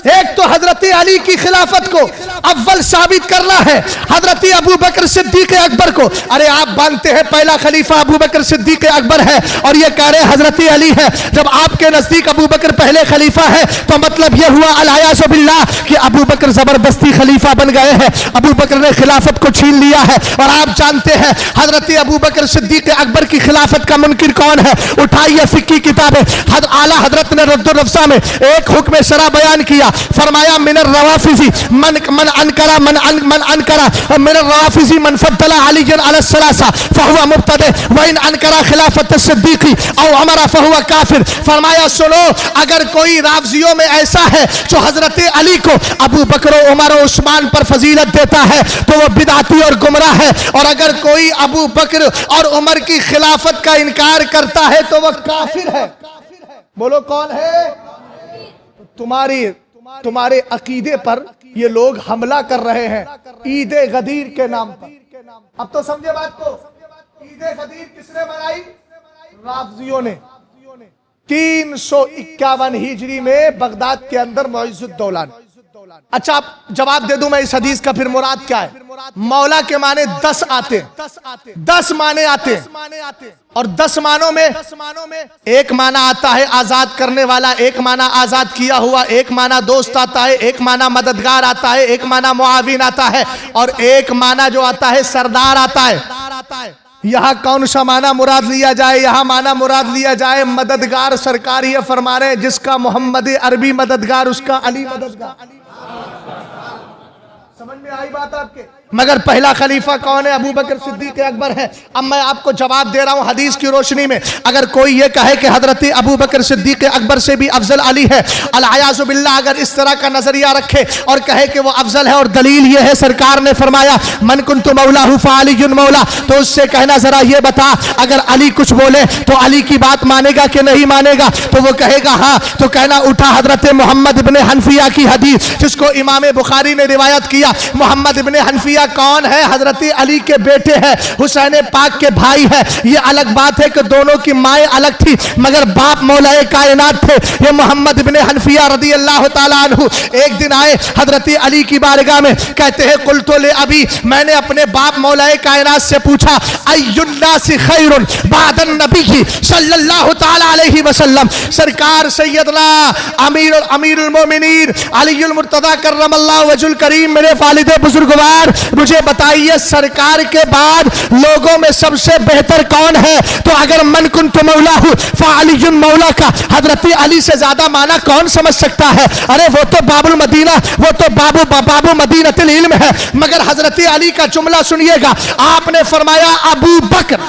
एक तो हजरत अली की खिलाफत को अव्वल साबित करना है, हजरत अबू बकर सिद्दीक अकबर को। अरे आप मानते हैं पहला खलीफा अबू बकर सिद्दीक अकबर है, और ये कह रहे हजरत अली है। जब आपके नजदीक अबू बकर पहले खलीफा है तो मतलब यह हुआ अल-याज़ु बिल्लाह कि अबू बकर जबरदस्ती खलीफा बन गए हैं, अबू बकर ने खिलाफत को छीन लिया है। और आप जानते हैं हजरत अबू बकर सिद्दीक अकबर की खिलाफत का मुनकिर कौन है? उठाइए फिक्की किताबें, आला हजरत ने रद्दुल रफ्सा में एक हुक्म शरा बयान किया, फरमाया मिनर रवाफिजी मन अनकरा मिनर रवाफिजी मन फद्दला अलीयन अला सलासा फहुवा मुब्तदे व इन अनकरा खिलाफत सिद्दीकी औ अमरा फहुवा काफिर। फरमाया सुनो, अगर कोई राफजियों में ऐसा है जो हजरत अली को अबू बकर उमर और उस्मान पर फजीलत देता है तो वो बिदाती और गुमराह है, और अगर कोई अबू बकर और उमर की खिलाफत का इनकार करता है तो वह काफिर है। बोलो कौन है? तुम्हारे अकीदे पर ये लोग हमला कर रहे हैं ईद गदीर के नाम पर। अब तो समझे बात को। ईद गदीर किसने मनाई? राफजियों ने। 351 हिजरी में बगदाद के अंदर मुइज़ुद्दौला ने। अच्छा, आप जवाब दे दूं मैं इस हदीस का, फिर मुराद क्या है? मौला के माने 10 आते, 10 माने आते, और 10 मानों में एक माना आता है आजाद करने वाला, एक माना आजाद किया हुआ, एक माना दोस्त आता है, एक माना मददगार आता है, एक माना मुआविन आता है, और एक माना जो आता है सरदार आता है। यहाँ कौन सा माना मुराद लिया जाए? यहाँ माना मुराद लिया जाए मददगार। सरकार ये फरमा रहे जिसका मोहम्मद अरबी मददगार उसका अली मददगार। समझ में आई बात आपके? मगर पहला खलीफा कौन है? अबू बकर सिद्दीक अकबर है। अब मैं आपको जवाब दे रहा हूं हदीस की रोशनी में। अगर कोई ये कहे कि हजरत अबू बकर सिद्दीक अकबर से भी अफजल अली है, अल-आयाज़ु बिल्लाह, अगर इस तरह का नजरिया रखे और कहे कि वो अफजल है, और दलील ये है सरकार ने फरमाया मन कुन्तु मौलाहु फअलियुन मौला, तो उससे कहना जरा ये बता, अगर अली कुछ बोले तो अली की बात मानेगा कि नहीं मानेगा? तो वो कहेगा हाँ, तो कहना उठा हजरत मोहम्मद इब्ने हनफिया की हदीस, जिसको इमाम बुखारी ने रिवायत किया। मोहम्मद इब्ने हनफिया कौन है? हजरत अली के बेटे हैं, हुसैन पाक के भाई है। ये अलग बात है कि दोनों की माएँ अलग थी, मगर बाप मौलाए कायनात थे। ये मोहम्मद इब्ने हनफिया रदी अल्लाह ताला अन्हु एक दिन आए हजरत अली की बारगाह में, कहते हैं कुल्तु ले अबी, मैंने अपने बाप मौलाए कायनात से पूछा अय्युन्नासि खैरुन बादन नबी सल्लल्लाहु ताला अलैहि वसल्लम, सरकार सैयदना अमीरुल मोमिनीन अलीउल मुर्तदा कर्रमल्लाहु वजहुल करीम, मेरे वालिद बुजुर्गवार, मुझे बताइए सरकार के बाद लोगों में सबसे बेहतर कौन है? तो अगर मन कुन्तु मौलाहु फअलियुन मौला का हजरत अली से ज्यादा माना कौन समझ सकता है? अरे वो तो बाबुल मदीना, वो तो बाबू मदीनतुल इल्म है। मगर हजरत अली का जुमला सुनिएगा, आपने फरमाया अबू बकर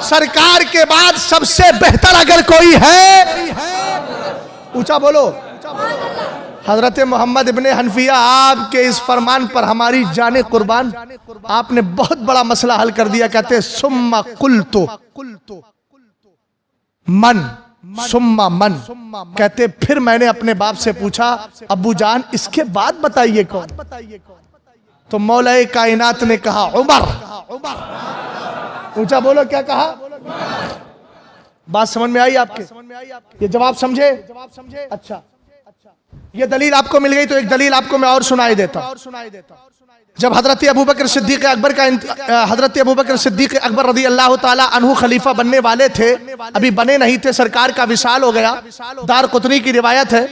सरकार के बाद सबसे बेहतर अगर कोई है, ऊंचा बोलो, हजरत मोहम्मद इब्ने हनफिया, आपके इस फरमान पर हमारी जाने कुर्बान, आपने बहुत बड़ा मसला हल कर दिया। कहते हैं सुम्मा कुल्तु मन, सुम्मा मन, कहते फिर मैंने अपने बाप से पूछा अब्बू जान इसके बाद बताइए कौन? तो मौलाए कायनात ने कहा उमर। ऊंचा बोलो, क्या कहा? बात समझ में आई आपके? ये जवाब समझे? अच्छा, ये दलील आपको मिल गई तो एक दलील आपको मैं और सुनाई देता। जब हजरत अबू बकर सिद्दीक अकबर रदी अल्लाह ताला अन्हु खलीफा बनने वाले थे, अभी बने नहीं थे, सरकार का विसाल हो गया, दार कुतनी की रिवायत है।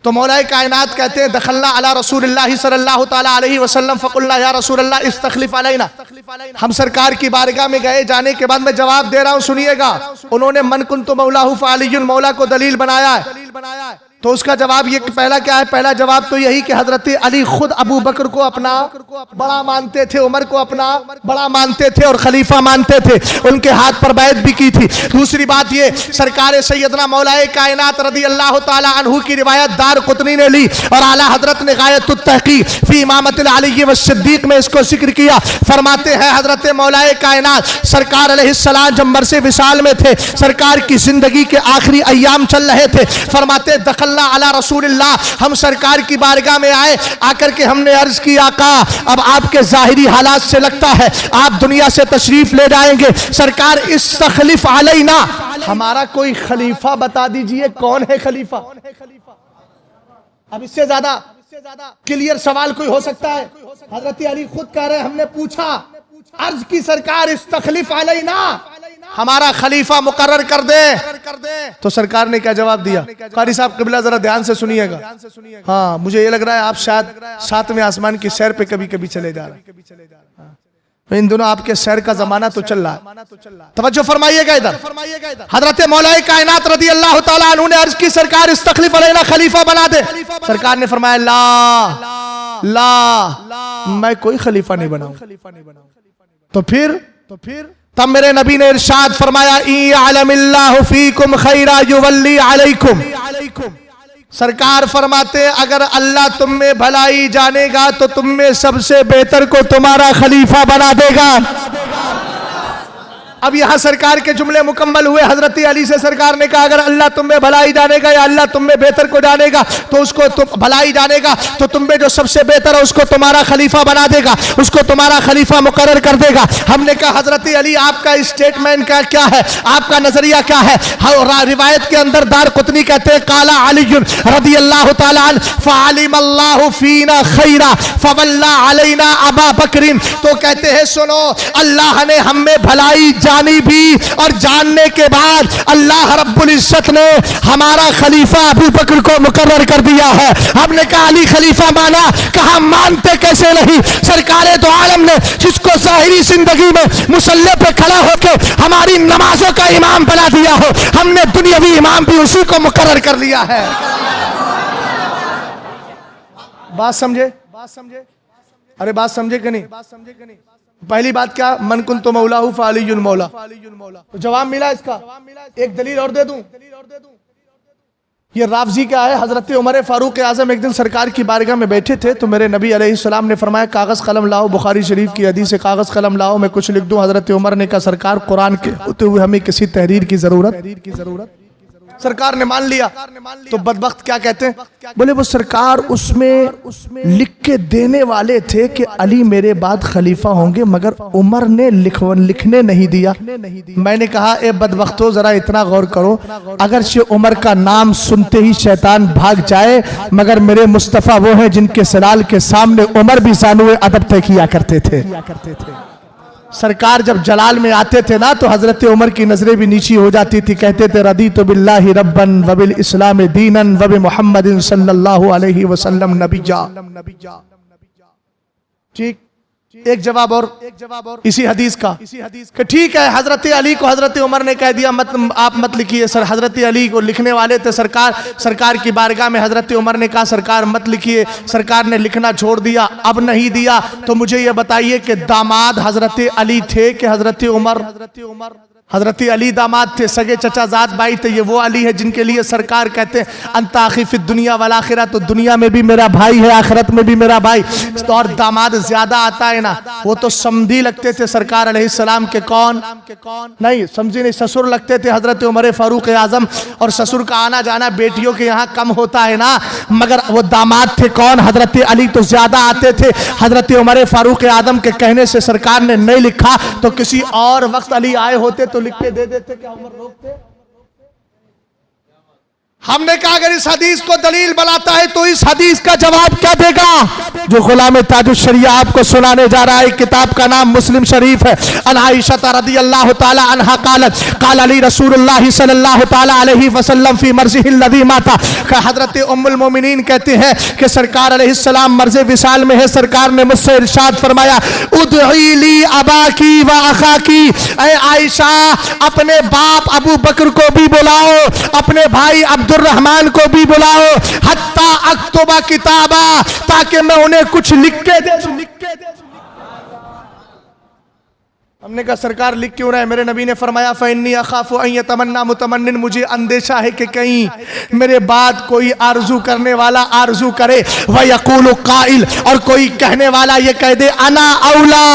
तो मौलाए कायनात कहते हैं दखलना अला रसूलिल्लाह सल्लल्लाहु ताला अलैहि वसल्लम फकुल्ना या रसूलल्लाह इस्तखलिफ अलैना, हम सरकार की बारगाह में गए। जाने के बाद मैं जवाब दे रहा हूं, सुनिएगा। उन्होंने मन कुन्तु मौलाहु फअलियुन मौला को दलील बनाया है। तो उसका जवाब ये पहला क्या है? पहला जवाब तो यही कि हजरत अली खुद अबू बकर को अपना बड़ा मानते थे, उमर को अपना बड़ा मानते थे और खलीफा मानते थे, उनके हाथ पर बैत भी की थी। दूसरी बात ये, सरकार सैयदना मौलाए कायनात रदी अल्लाह ताला अन्हु की रिवायत दार कुतनी ने ली और आला हजरत ने गायतुत तहकीक फी इमामतिल अली व सिद्दीक में इसको जिक्र किया। फरमाते हैं हजरत मौलाए कायनात सरकार अलैहिस्सलाम जब मरसे विसाल में थे, सरकार की जिंदगी के आखिरी अय्याम चल रहे थे, फरमाते दखल अला रसूलिल्लाह, हम सरकार की बारगाह में आए, आकर के हमने अर्ज की आका अब आपके जाहिरी हालात से लगता है आप दुनिया से तशरीफ ले जाएंगे, सरकार इस्तखलिफ अलैना, हमारा कोई खलीफा बता दीजिए, कौन है खलीफा? अब इससे ज्यादा क्लियर सवाल कोई हो सकता है? हजरत अली खुद कह रहे हमने पूछा, अर्ज की सरकार इस्तखलिफ अलैना, हमारा खलीफा मुकर्रर कर दे। तो सरकार ने क्या जवाब दिया? कारी साहब कबिला जरा ध्यान से सुनिएगा। हाँ, मुझे ये लग रहा है आप शायद 7वें आसमान की सैर पे कभी कभी चले जा रहे हैं। इन दोनों आपके सैर का जमाना तो चल रहा है। तवज्जो फरमाइएगा इधर। हजरत मौलाए कायनात रदी अल्लाह ताला अन्हु ने अर्ज की सरकार इस्तखलिफ अलैना खलीफा बना दे। सरकार ने फरमाया ला ला मैं कोई खलीफा नहीं बनाऊं। तो फिर तब मेरे नबी ने इरशाद फरमाया इ अलमिल्लाहु फीकुम खैरा युवल्ली अलैकुम। सरकार फरमाते अगर अल्लाह तुम में भलाई जानेगा तो तुम में सबसे बेहतर को तुम्हारा खलीफा बना देगा। अब यहां सरकार के जुमले मुकम्मल हुए। हजरत अली से सरकार ने कहा अगर अल्लाह तुम में भलाई जानेगा या अल्लाह तुम में बेहतर को जानेगा तो उसको तुम भलाई जानेगा तो तुम में जो सबसे बेहतर है उसको तुम्हारा खलीफा बना देगा, उसको तुम्हारा खलीफा मुकर्रर कर देगा। हमने कहा हजरत अली आपका स्टेटमेंट का क्या है, आपका नजरिया क्या है? रिवायत के अंदर दार कुतनी कहते हैं काला अली रदी अल्लाह ताला अन्हु फअलिम अल्लाहु फीना खैरा फवल्ला अलैना अबा बकरिन। तो कहते हैं सुनो अल्लाह ने हम में भलाई जानी भी और जानने के बाद अल्लाह रब्बुल इज्जत ने हमारा खलीफा अबू बकर को मुकर्रर कर दिया है। हमने कहा अली खलीफा माना, कहा मानते कैसे नहीं। सरकारे दो आलम ने जिसको ज़ाहिरी जिंदगी में मुसल्ले पे खड़ा होकर हमारी नमाजों का इमाम बना दिया हो, हमने दुनियावी इमाम भी उसी को मुकर्रर कर लिया है। बात समझे? अरे बात समझे कि नहीं? पहली बात क्या, मन कुन तो मौलाहू फ़अलियुल मौला। तो जवाब मिला इसका। एक दलील और दे दूं। ये राफ़ज़ी क्या है, हजरत उमर फारूक आज़म एक दिन सरकार की बारगाह में बैठे थे तो मेरे नबी अलैहिस्सलाम ने फरमाया कागज़ कलम लाओ। बुखारी शरीफ की हदीस है कागज़ कलम लाओ मैं कुछ लिख दूं। हजरत उमर ने कहा सरकार कुरान के होते हुए हमें किसी तहरीर की जरूरत। सरकार ने मान लिया। तो बदबख्त क्या कहते हैं, बोले वो सरकार उसमें लिख के देने वाले थे कि अली मेरे बाद खलीफा होंगे मगर उमर ने लिखने नहीं दिया। मैंने कहा ए बदबख्तो जरा इतना गौर करो, अगर से उमर का नाम सुनते ही शैतान भाग जाए मगर मेरे मुस्तफ़ा वो हैं जिनके सलाल के सामने उमर भी सानुए अदब तय किया करते थे। सरकार जब जलाल में आते थे ना तो हजरत उमर की नजरें भी नीची हो जाती थी। कहते थे रदीतु बिल्लाहि रब्बन व बिल इस्लाम दीनन व बि मुहम्मदिन सल्लल्लाहु अलैहि वसल्लम नबिय्या। ठीक, एक जवाब और इसी हदीस का कि ठीक है हजरत अली को हजरत उमर ने कह दिया मत आप मत लिखिए। सर हजरत अली को लिखने वाले थे सरकार की बारगाह में। हजरत उमर ने कहा सरकार मत लिखिए। सरकार ने लिखना छोड़ दिया। अब नहीं दिया तो मुझे यह बताइए कि दामाद हजरत अली थे कि हजरत उमर? हजरत अली दामाद थे, सगे चचा जात भाई थे। ये वो अली है जिनके लिए सरकार कहते हैं अंता आखी फिद दुनिया वल आखिरा, तो दुनिया में भी मेरा भाई है आखिरत में भी मेरा भाई। तो और दामाद ज्यादा आता है ना, वो तो समधी लगते थे सरकार अलैहिस्सलाम के। कौन नहीं समझी नहीं, ससुर लगते थे हजरत उमर फारूक आजम। और ससुर का आना जाना बेटियों के यहाँ कम होता है ना, मगर वो दामाद थे कौन? हजरत अली तो ज्यादा आते थे। हजरत उमर फारूक आजम के कहने से सरकार ने नहीं लिखा, तो किसी और वक्त अली आए होते तो लिख के दे देते। क्या उमर रोकते? हमने कहा अगर इस हदीस को दलील बनाता है तो इस हदीस का जवाब क्या देगा? जो गुलाम ताजुश शरिया आपको सुनाने जा रहा है, किताब का नाम मुस्लिम शरीफ है। अन आयशा रज़ियल्लाहु ताला अन्हा क़ालत क़ाल अली रसूलुल्लाह सल्लल्लाहु ताला अलैहि वसल्लम फी मर्ज़िहिल लज़ी माता। हज़रत उम्मुल मोमिनीन कहते हैं कि सरकार अलैहिस्सलाम मर्ज़े विसाल में है। सरकार ने मुझसे इरशाद फरमाया उदई ली अबाकी व अखाकी, ऐ आयशा अपने बाप अबू बकर को भी बुलाओ, अपने भाई अब्दुर्रहमान को भी बुलाओ, हत्ता अक्तुबा किताबा, ताकि मैं उन्हें कुछ लिख के दे दूं। हमने कहा सरकार लिख क्यों रहा है? मेरे नबी ने फरमाया फ़इन्नी अखाफु अन यतमन्ना मुतमन्निन, मुझे अंदेशा है कि कहीं मेरे बाद कोई आरजू करने वाला आरजू करे। व यक़ूलु क़ाइल, और कोई कहने वाला ये कह दे अना औला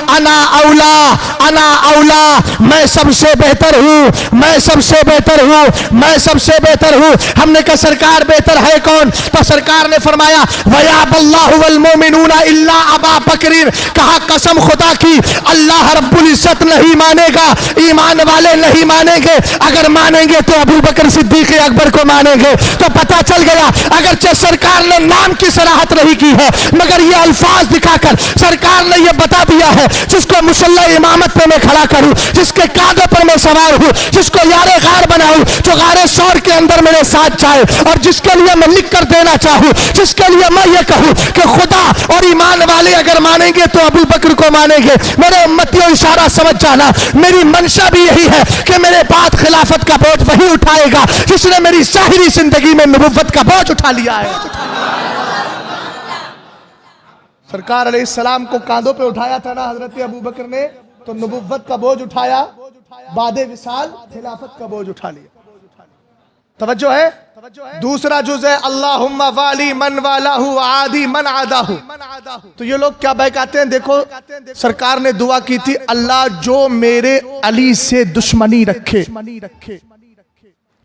अना औला अना औला, मैं सबसे बेहतर हूँ, मैं सबसे बेहतर हूँ, मैं सबसे बेहतर हूँ। हमने कहा सरकार बेहतर है कौन? तो सरकार ने फरमाया वयाबल्लाहु वल मोमिनूना इल्ला अबा बकरिन, कहा कसम खुदा की अल्लाह रब्बुल इज्जत नहीं मानेगा, ईमान वाले नहीं मानेंगे। अगर मानेंगे तो अबू बकर सिद्दीक अकबर को मानेंगे। तो पता चल गया अगर सरकार ने नाम की सराहत नहीं की है मगर ये अल्फाज दिखाकर सरकार ने ये बता दिया है है जिसको मुसल्ला इमामत पे मैं खड़ा करूं, जिसके कांधों पर मैं सवार हूं, जिसको यारे गार बनाऊं, जो गारे सौर के अंदर मेरे साथ जाए, और जिसके लिए मैं लिख कर देना चाहूं, जिसके लिए मैं ये कहूं कि खुदा और ईमान वाले अगर मानेंगे तो अबू बकर को मानेंगे। मेरे उम्मतियों, इशारा समझ जाना, मेरी मंशा भी यही है कि मेरे बाद खिलाफत का बोझ वही उठाएगा जिसने मेरी ज़ाहिरी जिंदगी में नबुव्वत का बोझ उठा लिया है। सरकार अलैहिस्सलाम को कांधों पे उठाया था ना हजरत अबू बकर ने, तो नबुव्वत का बोझ उठाया, बादे विसाल खिलाफत का बोझ उठा लिया। तवज्जो है। दूसरा जुज़ है अल्लाहुम्मा वाली मन वालाहु आदि मन आदाहु। तो ये लोग क्या बहकाते हैं, देखो सरकार ने दुआ की थी, अल्लाह जो मेरे अली से दुश्मनी रखे।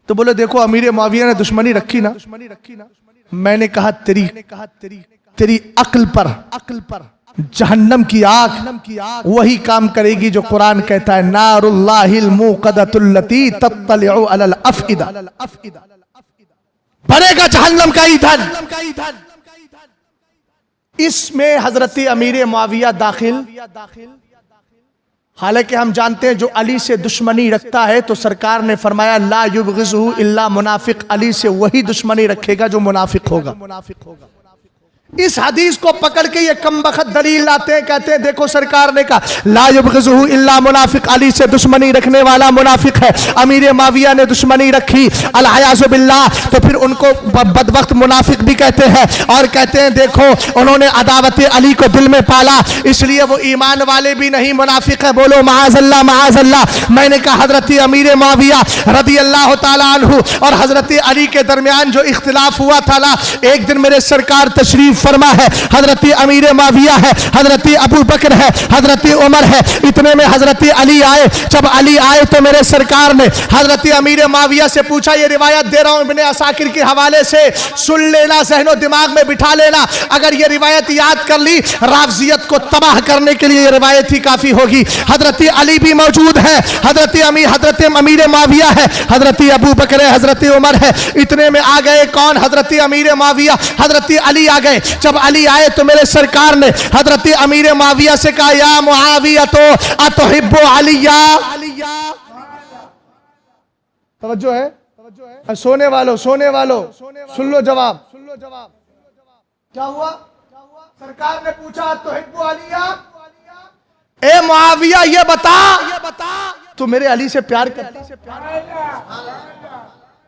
तो बोले देखो अमीर मुआविया ने दुश्मनी रखी ना, मैंने कहा तेरी अक्ल पर जहन्नम की आग वही काम करेगी जो कुरान कहता है, नारुल्लाहिल मुक़द्दतुल्लती तत्तलिउ अलल अफ़इदा। बनेगा जहन्नम का ईंधन। इसमें हजरत अमीर मुआविया दाखिल। हालांकि हम जानते हैं जो अली से दुश्मनी रखता है तो सरकार ने फरमाया ला युबग़िज़ुहु इल्ला मुनाफिक, अली से वही दुश्मनी रखेगा जो मुनाफिक होगा। इस हदीस को पकड़ के ये कमबख्त दलील लाते हैं, कहते हैं देखो सरकार ने कहा ला युबग़िज़ुहु इल्ला मुनाफिक, अली से दुश्मनी रखने वाला मुनाफिक है। अमीर मुआविया ने दुश्मनी रखी अल-अयाज़ु बिल्लाह, तो फिर उनको बदबख्त मुनाफिक भी कहते हैं। और कहते हैं देखो उन्होंने अदावत अली को दिल में पाला, इसलिए वो ईमान वाले भी नहीं मुनाफिक है। बोलो माअज़ल्लाह माअज़ल्लाह। मैंने कहा हजरत अमीर मुआविया रज़ियल्लाहु ताला अन्हु और हजरत अली के दरमियान जो इख्तिलाफ हुआ था ना, एक दिन मेरे सरकार तशरीफ फरमा है, हजरत अमीर मुआविया है, हजरत अबू बकर है, हजरत उमर है, इतने में हजरत अली आए। जब अली आए तो मेरे सरकार ने हजरत अमीर मुआविया से पूछा, ये रिवायत दे रहा हूं इब्ने असाकिर के हवाले से, सुन लेना, ज़हनो दिमाग में बिठा लेना। अगर ये रिवायत याद कर ली, राफ़ज़ियत को तबाह करने के लिए ये रिवायत ही काफी होगी। हजरत अली भी मौजूद है, हजरत अमीर मुआविया है, हजरत अबू बकर है, हजरत उमर है। इतने में आ गए कौन? हजरत अमीर मुआविया, हजरत अली आ गए। जब अली आए तो मेरे सरकार ने हजरत अमीर मुआविया से कहा, या मुआविया तो अतुहिब्बु अलिया। तवज्जो है। सोने वालों सुन लो जवाब। क्या हुआ? सरकार ने पूछा अतुहिब्बु अलिया, ए मुआविया ये बता तू मेरे अली से प्यार करता है?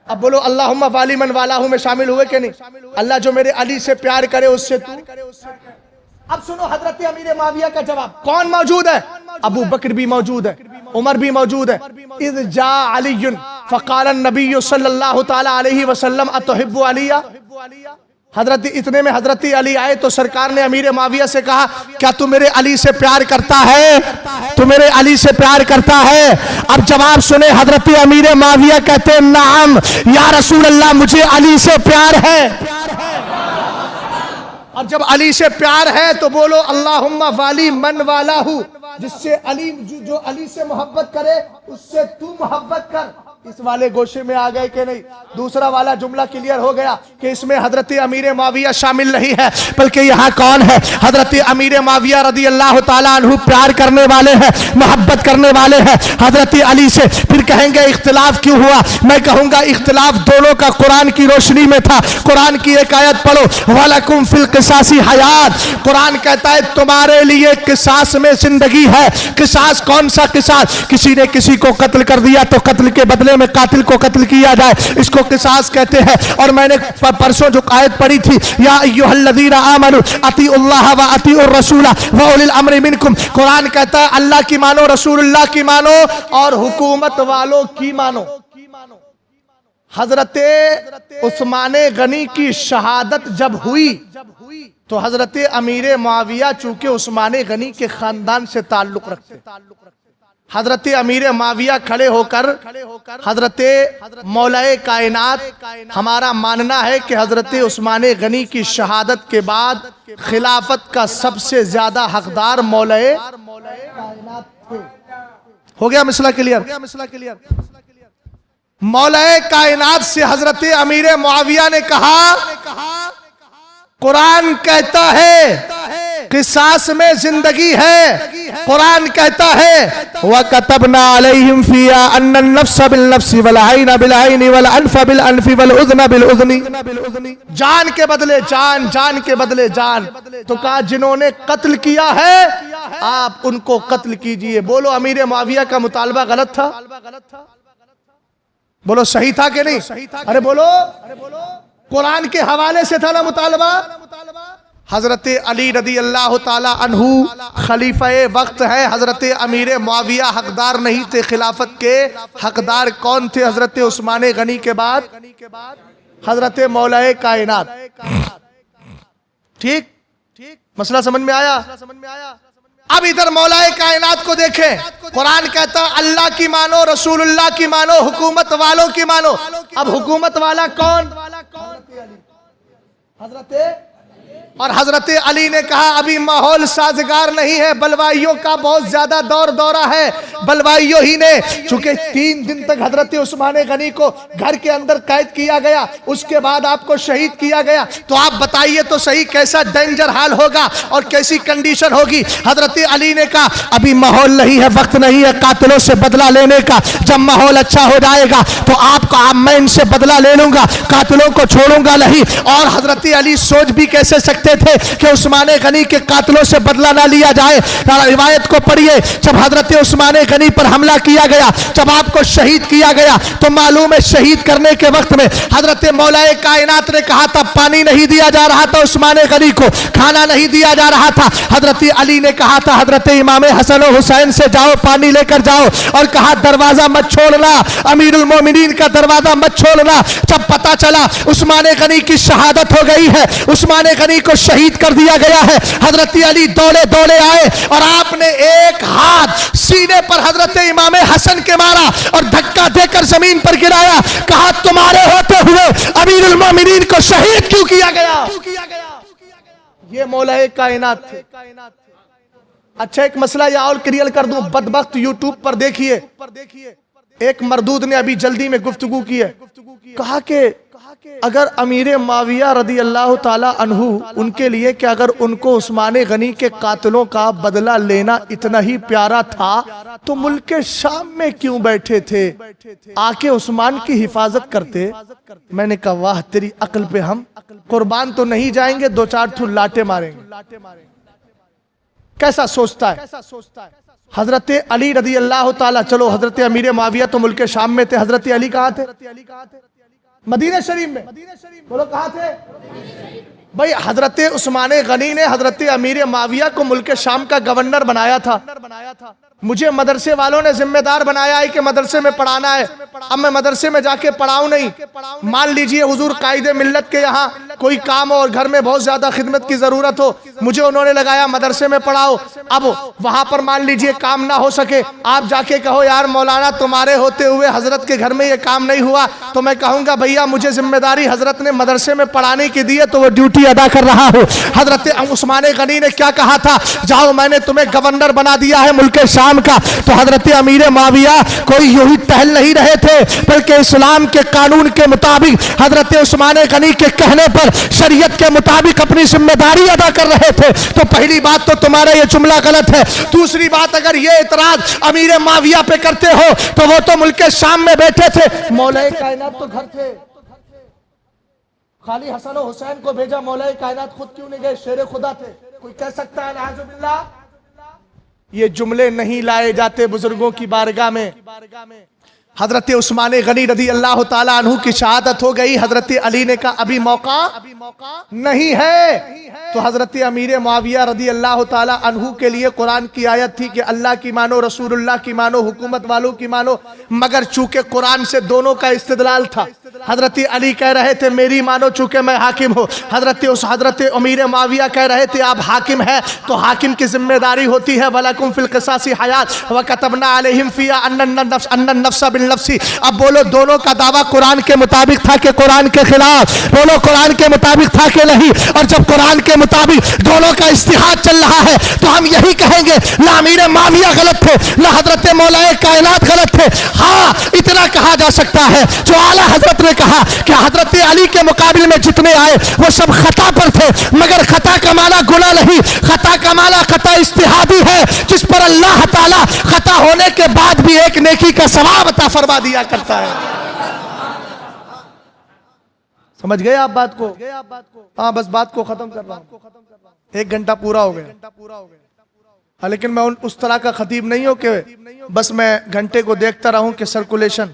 अब बोलो अल्लाहुम्मा वाली मन वालाहु में शामिल हुए कि नहीं? अल्लाह जो मेरे अली से प्यार करे उससे तू। अब सुनो हजरत अमीर मुआविया का जवाब। कौन मौजूद है? अबू बकर भी मौजूद है, उमर भी मौजूद है। इज़ जा अलीयुन फ़क़ाल नबी सल्लल्लाहु तआला अलैहि वसल्लम अतुहिब्बु अलिया। हजरत इतने में हजरत अली आए तो सरकार ने अमीर मुआविया से कहा, क्या तू मेरे अली से प्यार करता है? तू मेरे अली से प्यार करता है? अब जवाब सुने, हजरत अमीर मुआविया कहते हैं नाम या रसूल अल्लाह, मुझे अली से प्यार है। और जब अली से प्यार है तो बोलो अल्लाहुम्मा वाली मन वालाहु, जिससे अली जो अली से मोहब्बत करे उससे तू मोहब्बत कर। इस वाले गोशे में आ गए कि नहीं? दूसरा वाला जुमला क्लियर हो गया कि इसमें हजरत अमीर मुआविया शामिल नहीं है, बल्कि यहाँ कौन है? हजरत अमीर मुआविया रज़ियल्लाहु ताला अन्हु प्यार करने वाले हैं, मोहब्बत करने वाले हैं हजरत अली से। फिर कहेंगे इख्तिलाफ क्यों हुआ? मैं कहूँगा इख्तिलाफ दोनों का कुरान की रोशनी में था। कुरान की एक आयत पढ़ो, वलकुम फिल क़िसासी हयात। कुरान कहता है तुम्हारे लिए किसास में जिंदगी है। किसास कौन सा किसास? किसी ने किसी को कत्ल कर दिया तो कत्ल के बदले में कातिल को कत्ल किया जाए, इसको किसास कहते हैं। और मैंने परसों जो आयत पढ़ी थी, या अय्युहल्लज़ीना आमनू अतीउल्लाह व अतीउर रसूला व उलिल अम्रि मिनकुम। कुरान कहता है अल्लाह की मानो, रसूलुल्लाह की मानो और हुकूमत वालों की मानो। हजरत उस्माने गनी की शहादत जब हुई तो हजरत अमीर मुआविया चूंकि उस्माने गनी के खानदान से ताल्लुक रखते, हजरत अमीर मुआविया खड़े होकर हजरत मौलाए कायनात, हमारा मानना है कि हजरत उस्माने गनी की शहादत के बाद खिलाफत का सबसे ज्यादा हकदार मौलाए कायनात थे। हो गया मसला क्लियर? मौलाए कायनात से हजरत अमीर मुआविया ने कहा, कुरान कहता है किसास में जिंदगी है। कुरान कहता है वकतबना अलैहिम फिया अन्नन नफ्स बिल नफ्सी वल ऐन बिल ऐन वल अनफ बिल अनफ वल उज़्न बिल उज़्नी, जान के बदले जान, जान के बदले जान। तो कहा जिन्होंने कत्ल किया है आप उनको कत्ल कीजिए। बोलो अमीर मुआविया का मुतालबा गलत था? बोलो सही था कि नहीं? अरे बोलो, कुरान के हवाले से था ना मुतालबा। हजरत अली रदी अल्लाह ताला अन्हु खलीफा वक्त है। हजरत अमीर मुआविया हकदार नहीं थे खिलाफत के। हकदार कौन थे? हजरत उस्मान गनी के बाद हजरत मौलाए कायनात। ठीक, मसला समझ में आया? अब इधर मौलाए कायनात को देखें। कुरान कहता अल्लाह की मानो, रसूलुल्लाह की मानो, हुकूमत वालों की मानो। अब हुकूमत वाला कौन? हजरत और हजरत अली ने कहा अभी माहौल साजगार नहीं है, बलवाइयों का बहुत ज्यादा दौर दौरा है। बलवाइयों ही ने, चूंकि 3 दिन तक हजरत उस्मान गनी को घर के अंदर कैद किया गया, उसके बाद आपको शहीद किया गया, तो आप बताइए तो सही कैसा डेंजर हाल होगा और कैसी कंडीशन होगी। हजरत अली ने कहा अभी माहौल नहीं है, वक्त नहीं है कातिलों से बदला लेने का। जब माहौल अच्छा हो जाएगा तो आपका मैं इनसे बदला ले लूंगा, कातिलों को छोड़ूंगा नहीं। और हजरत अली सोच भी कैसे सकते थे कि उस्मान गनी के कातिलों से बदला ना लिया जाए। रिवायत को पढ़िए, जब हजरत उस्मान गनी पर हमला किया गया, जब आपको शहीद किया गया, तो मालूम है शहीद करने के वक्त में हजरत मौलाए कायनात ने कहा था पानी नहीं दिया जा रहा था उस्मान गनी को, खाना नहीं दिया जा रहा था। हजरत अली ने कहा था हजरत इमाम हसन और हुसैन से जाओ पानी लेकर जाओ, और कहा दरवाजा मत छोड़ना, अमीरुल मोमिनीन का दरवाजा मत छोड़ना। जब पता चला उस्मान गनी की शहादत हो गई है, उस्मान गनी को शहीद कर दिया गया है, हजरत अली दौड़े दौड़े आए और आपने एक हाथ सीने पर हजरत इमाम हसन के मारा और धक्का देकर जमीन पर गिराया। कहा तुम्हारे होते हुए अमीरुल मोमिनीन को शहीद क्यों किया गया? ये मौलाए कायनात थे। अच्छा एक मसला या और क्लियर कर दूं, बदबख्त यूट्यूब पर देखिए, एक मरदूद ने अभी जल्दी में गुफ्तगू की है। कहा कि अगर अमीर मुआविया रदी अल्लाह ताला अन्हु उनके लिए कि अगर उनको उस्मान गनी के कातिलों का बदला लेना इतना ही प्यारा था तो मुल्क शाम में क्यों बैठे थे, आके उस्मान की हिफाजत करते। मैंने कहा वाह तेरी अक्ल पे हम कुर्बान तो नहीं जाएंगे, 2-4 ठू लाटे मारेंगे। कैसा सोचता है? हजरत अली रदी अल्लाह ताला, चलो हजरत अमीर मुआविया तो मुल्क शाम में थे, हजरत अली कहाँ थे? मदीना शरीफ में। बोलो कहाँ थे भाई? हजरत उस्मान गनी ने हजरत अमीर मुआविया को मुल्क शाम का गवर्नर बनाया था। मुझे मदरसे वालों ने जिम्मेदार बनाया है कि मदरसे में पढ़ाना है। अब मैं मदरसे में जाके पढ़ाऊं नहीं। मान लीजिए हुजूर कायदे मिल्लत के यहाँ कोई काम हो और घर में बहुत ज्यादा खिदमत की जरूरत हो, मुझे उन्होंने लगाया मदरसे में पढ़ाओ। अब वहां पर मान लीजिए काम ना हो सके, आप जाके कहो यार मौलाना तुम्हारे होते हुए हजरत के घर में ये काम नहीं हुआ, तो मैं कहूंगा भैया मुझे जिम्मेदारी हजरत ने मदरसे में पढ़ाने की दी है तो वो ड्यूटी अदा कर रहा हूँ। हजरत उस्मान गनी ने क्या कहा था? जाओ मैंने तुम्हें गवर्नर बना दिया है मुल्क शाम का। तो हजरत अमीर मुआविया कोई यूं ही टहल नहीं रहे थे, बल्कि इस्लाम के कानून के मुताबिक हजरत उस्मान गनी के कहने पर शरीयत के मुताबिक अपनी जिम्मेदारी अदा कर रहे थे। तो पहली बात तो तुम्हारा ये जुमला गलत है। दूसरी बात, अगर ये इतराज अमीर मुआविया पे करते हो तो वो तो मुल्क शाम में बैठे थे, मौलाए कायनात तो घर थे। खाली हसन और हुसैन को भेजा, मौलाए कायनात खुद क्यों नहीं गए? शेरे खुदा थे। कोई कह सकता है नाज़ुबिल्लाह? ये जुमले नहीं लाए जाते बुजुर्गों की बारगाह में। हजरत उस्मान गनी रदी अल्लाह ताला अन्हु की शहादत हो गई। हजरत अली ने कहा अभी मौका नहीं है। तो हजरत अमीर मुआविया रदी अल्लाह ताला अन्हु के लिए कुरान की आयत थी कि अल्लाह की मानो, रसूलुल्लाह की मानो, हुकूमत वालों की मानो। मगर चूंकि कुरान से दोनों का इस्तिदलाल था, हजरत अली कह रहे थे मेरी मानो चूंकि मैं हाकिम हूँ, हजरत अमीर मुआविया कह रहे थे आप हाकिम है तो हाकिम की जिम्मेदारी होती है वलकुम फिल क़िसासी हयात व कतबना अलैहिम फिया अन्नन नफ्स बिल नफ्सी। अब बोलो दोनों का दावा कुरान के मुताबिक था कि कुरान के खिलाफ? बोलो कुरान के मुताबिक था कि नहीं? और जब कुरान के मुताबिक दोनों का इस्तिहाद चल रहा है तो हम यही कहेंगे ना अमीर माविया गलत थे ना हजरत मौलाए कायनात गलत थे। हाँ, इतना कहा जा सकता है जो आला हजरत ने कहा कि हजरत अली के मुकाबले में जितने आए वो सब खता पर थे, मगर खता का माना गुनाह नहीं, खता का माना खता इस्तिहादी है जिस पर अल्लाह ताला खता होने के बाद भी एक नेकी का सवाब अता फरमा दिया करता है। समझ गए आप बात को? हाँ, बस बात को खत्म कर रहा हूं, 1 घंटा पूरा हो गया। हाँ, लेकिन मैं उस तरह का खतीब नहीं हूं कि बस मैं घंटे को देखता रहूं कि सर्कुलेशन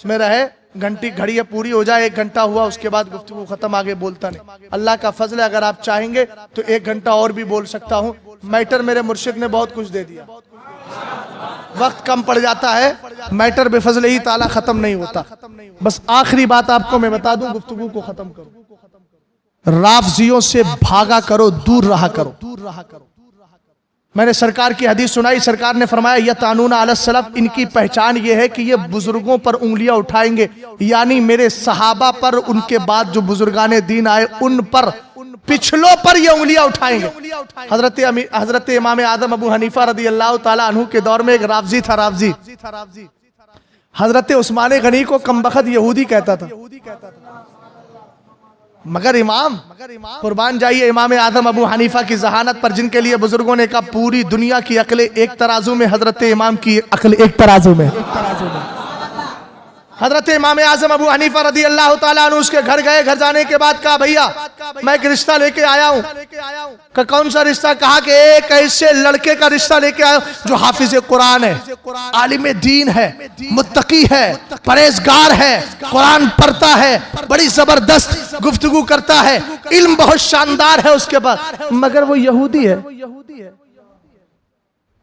में रहे, घंटी घड़ी पूरी हो जाए, 1 घंटा हुआ उसके बाद गुफ्तगू खत्म, आगे बोलता नहीं। अल्लाह का फजल है, अगर आप चाहेंगे तो 1 घंटा और भी बोल सकता हूं। मैटर मेरे मुर्शिद ने बहुत कुछ दे दिया, वक्त कम पड़ जाता है, मैटर बेफजल ही ताला खत्म नहीं होता। बस आखिरी बात आपको मैं बता दूं, गुफ्तगू को खत्म करो। राफजियों से भागा करो, दूर रहा करो। मैंने सरकार की हदीस सुनाई, सरकार ने फरमाया यतानून अला सलफ, इनकी पहचान ये है कि ये बुजुर्गों पर उंगलियां उठाएंगे, यानी मेरे सहाबा पर, उनके बाद जो बुजुर्गाने दीन आए उन पर, पिछलों पर ये उंगलियां उठाएंगे। हजरत इमाम आदम अबू हनीफा रदी अल्लाह ताला अन्हु के दौर में एक राफजी था, राफजी हजरत उस्मान गनी को कमबख्त यहूदी कहता था, मगर इमाम कुर्बान जाइए इमाम आदम अबू हनीफा की जहानत पर, जिनके लिए बुजुर्गों ने कहा पूरी दुनिया की अकलें एक तराजू में, हजरत इमाम की अकल एक तराजू में। हजरत इमाम आजम अबू हनीफा रदी अल्लाह ताला अन्हु उसके घर गए, घर जाने के बाद कहा भैया मैं एक रिश्ता लेके आया हूँ। का कौन सा रिश्ता? कहा कि एक ऐसे लड़के का रिश्ता लेके आया जो हाफिज कुरान है, आलिम दीन है, मुत्तकी है, परहेजगार है, कुरान पढ़ता है, बड़ी जबरदस्त गुफ्तगू करता है, इल्म बहुत शानदार है उसके पास, मगर वो यहूदी है।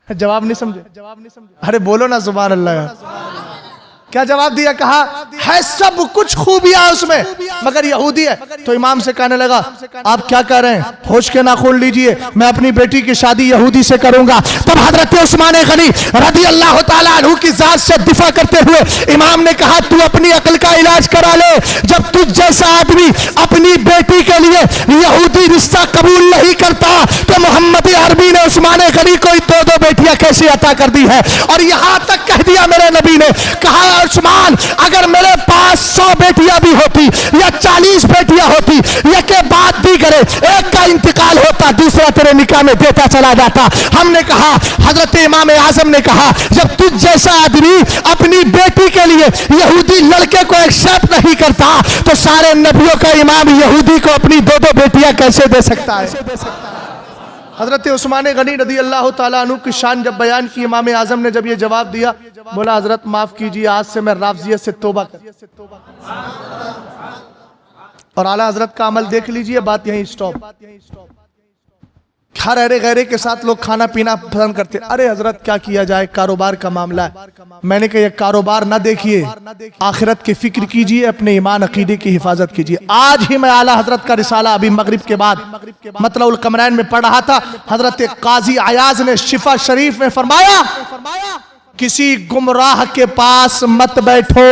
जवाब नहीं समझे? अरे बोलो ना सुभान अल्लाह। क्या जवाब दिया? कहा है सब कुछ खूबियां उसमें, मगर यहूदी है। तो इमाम से कहने लगा आप क्या कह रहे हैं, होश के नाखून लीजिए, मैं अपनी बेटी की शादी यहूदी से करूंगा। तब हजरत उस्मान गनी रदी अल्लाह ताला अन्हु की जात से दिफा करते हुए इमाम ने कहा तू अपनी अकल का इलाज करा ले, जब तुझ जैसा आदमी अपनी बेटी के लिए यहूदी रिश्ता कबूल नहीं करता तो मोहम्मद अरबी ने उस्मान गनी को 2 बेटियां कैसे अता कर दी है। और यहां तक कह दिया मेरे नबी ने, कहा उस्मान अगर मेरे पास 100 बेटियां भी होती या 40 बेटियां होती, एक के बाद भी करे, एक का इंतकाल होता दूसरा तेरे निकाह में देता चला जाता। हमने कहा, हजरत इमाम आजम ने कहा जब तुझ जैसा आदमी अपनी बेटी के लिए यहूदी लड़के को एक्सेप्ट नहीं करता तो सारे नबियों का इमाम यहूदी को अपनी 2 बेटियां कैसे दे सकता है। हजरत उस्मान गनी रदी अल्लाह ताला अन्हु की शान जब बयान की, इमाम आजम ने जब ये जवाब दिया, बोला हजरत माफ कीजिए, आज से मैं राफजियत से तौबा कर। और आला हजरत का अमल देख लीजिए, बात यहीं स्टॉप। हर अरे गैरे के साथ लोग खाना पीना पसंद करते, अरे हजरत क्या किया जाए, कारोबार का मामला है। मैंने कहा ये कारोबार ना देखिए, आखिरत की फिक्र कीजिए, अपने ईमान अकीदे की हिफाजत कीजिए। आज ही मैं आला हजरत का रिसाला अभी मगरिब के बाद मतलउल कमरैन में पढ़ रहा था, हजरत काजी अयाज ने शिफा शरीफ में फरमाया किसी गुमराह के पास मत बैठो,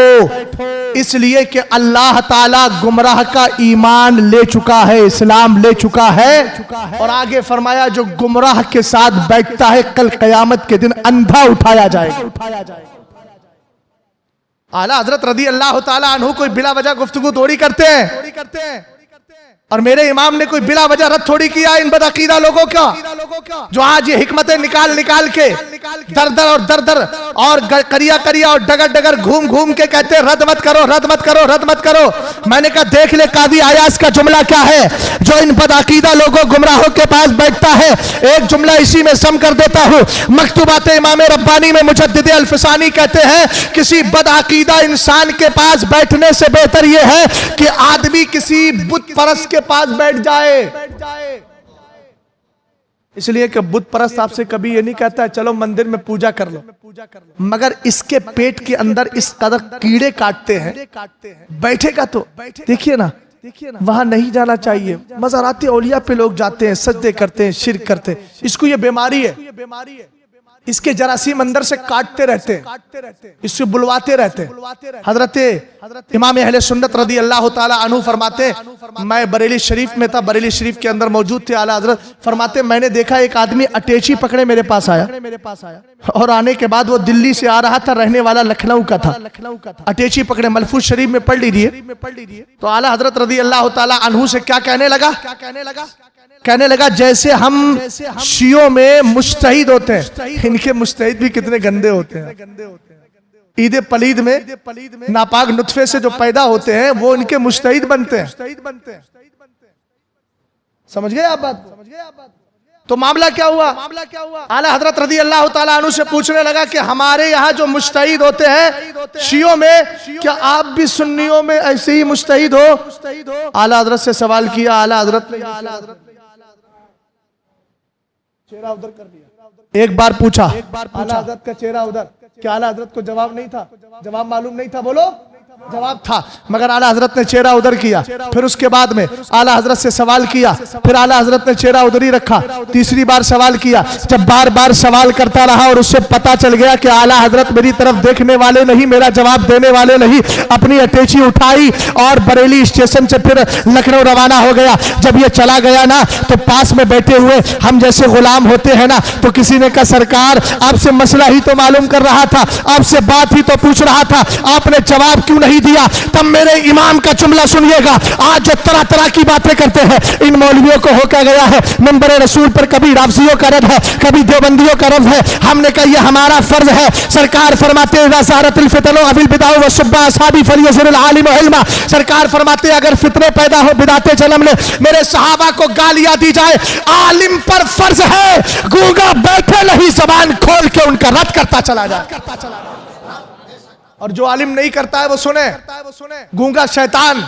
इसलिए कि अल्लाह ताला गुमराह का ईमान ले चुका है, इस्लाम ले चुका है। और आगे फरमाया जो गुमराह के साथ बैठता है कल कयामत के दिन अंधा उठाया जाएगा। आला हजरत रदी अल्लाह ताला अन्हु कोई बिला वजह गुफ्तगू थोड़ी करते हैं, और मेरे इमाम ने कोई बिला वजह रद्द थोड़ी किया इन बदअकीदा लोगों का, जो आज ये हिकमतें निकाल के दर दर और दर दर और करिया और डगर डगर घूम घूम के कहते हैं रद्द मत करो, रद्द मत करो, रद्द मत करो। मैंने कहा देख ले कादी आयाज का जुमला क्या है जो इन बदअकीदा लोगों गुमराहों के पास बैठता है। एक जुमला इसी में सम कर देता हूँ। मकतूबात इमाम रब्बानी में मुजद्दिद अल्फसानी कहते हैं किसी बदअकीदा इंसान के पास बैठने से बेहतर यह है कि आदमी किसी बुत परस्त के पास बैठ जाए। इसलिए कि बुत परस्त आपसे कभी ये नहीं कहता है चलो मंदिर में पूजा कर लो, मगर इसके पेट के अंदर इस कदर कीड़े काटते हैं, बैठेगा तो देखिए ना वहां नहीं जाना चाहिए। मज़ारात औलिया पे लोग जाते हैं, सजदे करते हैं, शिर्क करते हैं, इसको ये बीमारी है। इसके जरासीम अंदर से काटते रहते हैं, इससे बुलवाते रहते हैं। हजरत इमाम अहले सुन्नत रदी अल्लाह ताला अन्हु फरमाते, मैं बरेली शरीफ में था, बरेली शरीफ के अंदर मौजूद थे। आला हजरत फरमाते, मैंने देखा एक आदमी अटैची पकड़े मेरे पास आया, और आने के बाद वो दिल्ली से आ रहा था, रहने वाला लखनऊ का था। अटैची पकड़े, मलफूज शरीफ में पढ़ लीजिए। तो आला हजरत रदी अल्लाह ताला अन्हु से क्या कहने लगा, जैसे हम शियों में मुस्तहिद होते हैं, इनके मुस्तहिद भी कितने गंदे होते हैं। ईद पलीद में नापाक नुत्फे से जो पैदा होते हैं वो इनके मुस्तहिद बनते हैं। समझ गए आप बात? तो मामला क्या हुआ? आला हजरत रदी अल्लाह ताला अन्हु से पूछने लगा कि हमारे यहाँ जो मुस्तहिद होते हैं शियों में, क्या आप भी सुन्नियों में ऐसे ही मुस्तहिद हो? आला हजरत से सवाल किया। आला हजरत ने चेहरा उधर कर दिया। एक बार पूछा आला हजरत का चेहरा उधर, क्या आला हजरत को जवाब नहीं था? जवाब मालूम नहीं था? बोलो, जवाब था, मगर आला हजरत ने चेहरा उधर किया। फिर उसके बाद में आला हजरत से सवाल किया, फिर आला हजरत ने चेहरा उधर ही रखा। तीसरी बार सवाल किया। जब बार बार सवाल करता रहा और उससे पता चल गया कि आला हजरत मेरी तरफ देखने वाले नहीं, मेरा जवाब देने वाले नहीं, अपनी अटैची उठाई और बरेली स्टेशन से फिर लखनऊ रवाना हो गया। जब ये चला गया ना, तो पास में बैठे हुए हम जैसे गुलाम होते हैं ना, तो किसी ने कहा, सरकार आपसे मसला ही तो मालूम कर रहा था, आपसे बात ही तो पूछ रहा था, आपने जवाब क्यों नहीं दिया? तब मेरे इमाम का जुमला सुनिएगा। आज जो तरह तरह की बातें करते हैं, इन मौलवियों को हो क्या गया है, मिंबर रसूल पर कभी राफजियों का रद है, कभी देवबंदियों का रद है। हमने कहा यह हमारा फर्ज है। सरकार फरमाते हैं, सरकार फरमाते हैं, अगर फितने पैदा हो, बिदाते जन्म ले, मेरे सहाबा को गालियां दी जाए, आलिम पर फर्ज है गूंगा बैठे नहीं, जबान खोल के उनका रद्द करता चला जाए। और जो आलिम नहीं करता है वो सुने, गूंगा शैतान,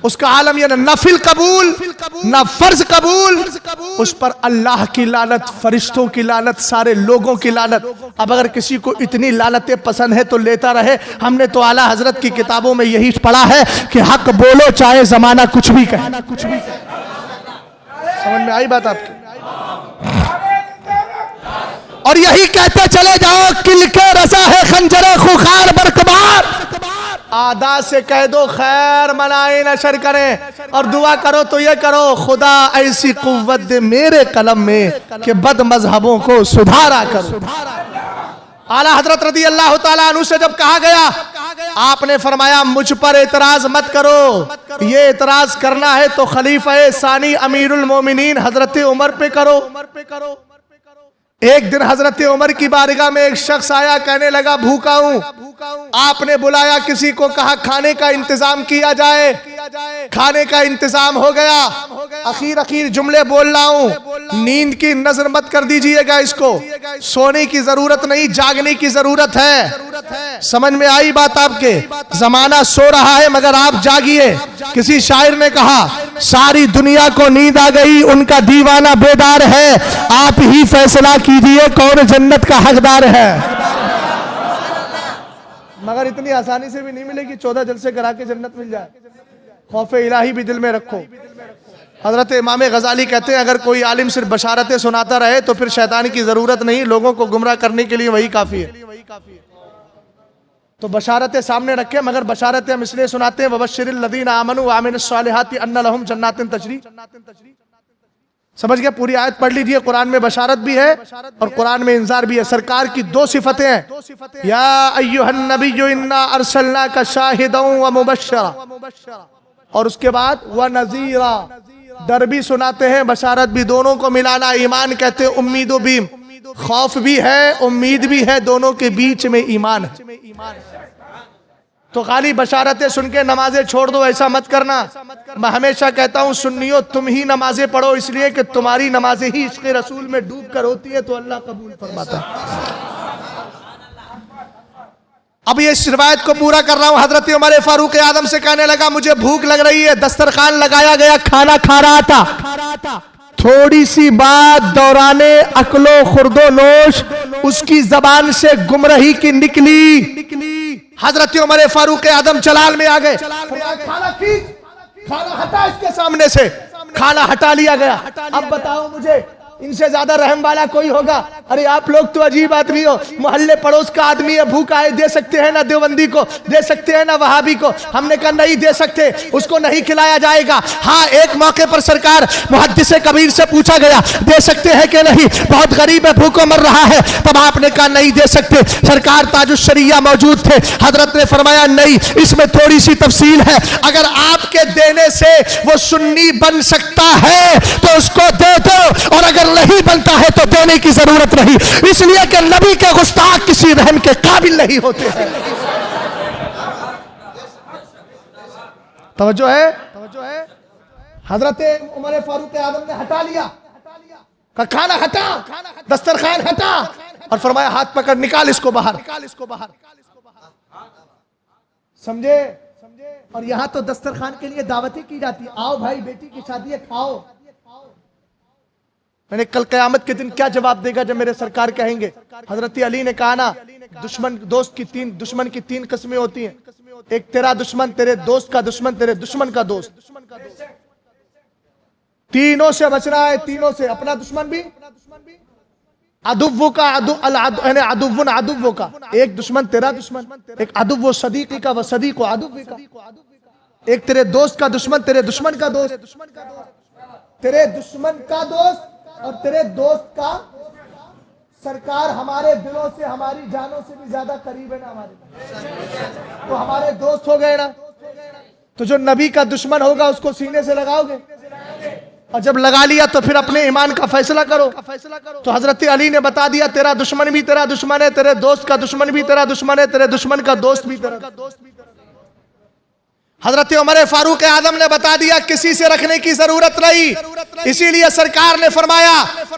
उसका आलम यह नफिल कबूल ना फर्ज कबूल, उस पर अल्लाह की लानत, फरिश्तों की लानत, सारे लोगों की लानत। अब अगर किसी को इतनी लानतें पसंद है तो लेता रहे। हमने तो आला हजरत की किताबों में यही पढ़ा है कि हक बोलो चाहे जमाना कुछ भी कहे। समझ में आई बात आपकी? और यही कहते चले जाओ, किल के रसा है खंजरे खुखार बरकबार, आदा से कह दो खैर मनाए नशर करें, और दुआ करो तो ये करो, खुदा ऐसी कुव्वत दे मेरे कलम में कि बद मजहबों को सुधारा करो। आला हजरत रदी अल्लाह ताला अन्हु से जब कहा गया, आपने फरमाया मुझ पर एतराज मत करो, ये एतराज करना है तो खलीफा सानी अमीरुल मोमिनीन हजरत उमर पे करो। एक दिन हजरत उमर की बारगाह में एक शख्स आया, कहने लगा भूखा हूं। आपने बुलाया, किसी को कहा खाने का इंतजाम किया जाए, खाने का इंतजाम हो गया। आखिर जुमले बोल रहा हूं, नींद की नजर मत कर दीजिएगा, इसको सोने की जरूरत नहीं, जागने की जरूरत है। समझ में आई बात आपके? जमाना सो रहा है मगर आप जागिए। किसी शायर ने कहा, सारी दुनिया को नींद आ गई, उनका दीवाना बेदार है, आप ही फैसला कीजिए कौन जन्नत का हकदार है। मगर इतनी आसानी से भी नहीं मिलेगी 14 जलसे करा के जन्नत मिल जाए। खौफे इलाही भी दिल में रखो। हजरत इमाम गजाली कहते हैं, अगर कोई आलिम सिर्फ बशारतें सुनाता रहे तो फिर शैतान की जरूरत नहीं, लोगों को गुमराह करने के लिए वही काफी है। तो बशारतें सामने रखें, मगर बशारतें हम इसलिए सुनाते हैं, वबश्शिरिल लदीना आमनू व अमिनुस्सालिहाति अन्ना लहुम जन्नातिन तजरी। समझ गए? पूरी आयत पढ़ लीजिए, कुरान में बशारत भी है और कुरान में इंजार भी है। सरकार की दो सिफतें हैं, या अय्युहन नबिय्यु इन्ना अर्सलनाका शाहिदन व मुबश्शिरा, और उसके बाद व नज़ीरा, डर भी सुनाते हैं, बशारत भी, दोनों को मिलाना ईमान कहते हैं। उम्मीदो बीम, खौफ भी है, उम्मीद भी है, दोनों के बीच में ईमान है। तो खाली बशारतें सुन के नमाजें छोड़ दो, ऐसा मत करना। मैं हमेशा कहता हूं, सुन्नियों तुम ही नमाजें पढ़ो, इसलिए कि तुम्हारी नमाजें ही इश्क़ रसूल में डूब कर होती है, तो अल्लाह कबूल फरमाता है। अब ये इस रिवायत को पूरा कर रहा हूं। हजरत उमर फारूक आदम से कहने लगा, मुझे भूख लग रही है। दस्तरखान लगाया गया, खाना खा रहा था। थोड़ी सी बात दौराने अकलो खुर्दो नोश उसकी जबान से गुमराही की निकली। हजरत उमर फारूक आदम जलाल में आ गए, खाना हटा इसके सामने से, खाना हटा लिया गया। अब बताओ मुझे, इनसे ज्यादा रहम वाला कोई होगा? अरे आप लोग तो अजीब आदमी हो, मोहल्ले पड़ोस का आदमी है, भूखा है, दे सकते हैं ना देवबंदी को, दे सकते हैं ना वहाबी को। हमने कहा नहीं दे सकते, उसको नहीं खिलाया जाएगा। हाँ, एक मौके पर सरकार मुहद्दिस कबीर से पूछा गया दे सकते हैं कि नहीं, बहुत गरीब है, भूखों मर रहा है, तब आपने कहा नहीं दे सकते। सरकार ताजुश शरिया मौजूद थे, हजरत ने फरमाया नहीं, इसमें थोड़ी सी तफसील है, अगर आपके देने से वो सुन्नी बन सकता है तो उसको दे दो, और अगर नहीं बनता है तो देने की जरूरत नहीं, इसलिए कि नबी के गुस्ताख किसी रहम के काबिल नहीं होते हैं। तवज्जो है, हजरत उमर फारूक आजम ने हटा लिया, खाना हटा, दस्तरखान हटा, और फरमाया हाथ पकड़ निकाल इसको बाहर, समझे। और यहां तो दस्तरखान के लिए दावतें की जाती है, आओ भाई बेटी की शादी है, खाओ। मैंने कल कयामत के दिन क्या जवाब देगा जब मेरे सरकार कहेंगे, हजरत अली ने कहा ना दुश्मन की तीन किस्में होती हैं, एक तेरा दुश्मन, तेरे दोस्त का दुश्मन, तेरे दुश्मन का दोस्त। तीनों से बचना है, तीनों से। अपना दुश्मन भी, अदुव्वु का अदुव्वुन अदुव्वु का, एक दुश्मन तेरा दुश्मन, एक अदुव्वु सदीकी का व सदीक़ु अदुव्वि का, एक तेरे दोस्त का दुश्मन, तेरे दुश्मन का दोस्त, तेरे दुश्मन का दोस्त और तेरे दोस्त का। सरकार हमारे दिलों से, हमारी जानों से भी ज्यादा करीब है ना हमारे, तो हमारे दोस्त हो गए ना। तो जो नबी का दुश्मन होगा उसको सीने से लगाओगे, और जब लगा लिया तो फिर अपने ईमान का फैसला करो। तो हजरत अली ने बता दिया तेरा दुश्मन भी तेरा दुश्मन है, तेरे दोस्त का दुश्मन भी तेरा दुश्मन है, तेरे दुश्मन का दोस्त भी तेरा दोस्त। हजरत उमर फारूक आजम ने बता दिया किसी से रखने की जरूरत नहीं, इसीलिए सरकार ने फरमाया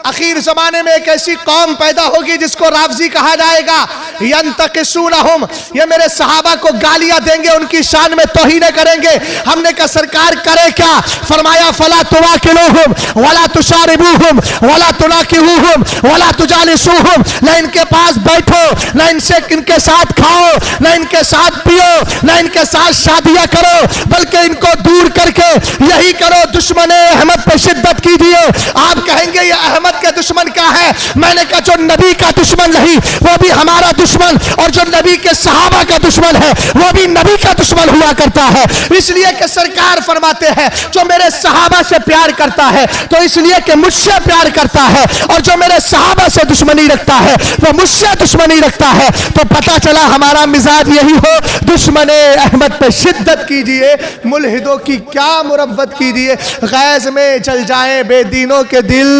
आखिर जमाने में एक ऐसी कौम पैदा होगी जिसको राफजी कहा जाएगा, यंतकिसूनहुम, ये मेरे सहाबा को गालियां देंगे, उनकी शान में तौहीन करेंगे। हमने कहा सरकार करे क्या? फरमाया फला तुवाकिलुहुम वला तुशारिबुहुम वला तुनाकिहुहुम वला तुजालिसुहुम, न इनके पास बैठो, न इनसे इनके साथ खाओ, न इनके साथ पियो, न इनके साथ शादियां करो, बल्कि इनको दूर करके यही करो, दुश्मन अहमद पे शिद्दत कीजिए। आप कहेंगे ये अहमद के दुश्मन क्या है? मैंने कहा जो नबी का दुश्मन नहीं वो भी हमारा दुश्मन, और जो नबी के सहाबा का दुश्मन है वो भी नबी का दुश्मन हुआ करता है। इसलिए कि सरकार फरमाते हैं जो मेरे सहाबा से प्यार करता है तो इसलिए कि मुझसे प्यार करता है, और जो मेरे सहाबा से दुश्मनी रखता है वो मुझसे दुश्मनी रखता है। तो पता चला हमारा मिजाज यही हो, दुश्मन अहमद पे शिद्दत कीजिए, मुल्हिदों की क्या मुरब्बत कीजिए, गैज में जल जाएं बेदीनों के दिल।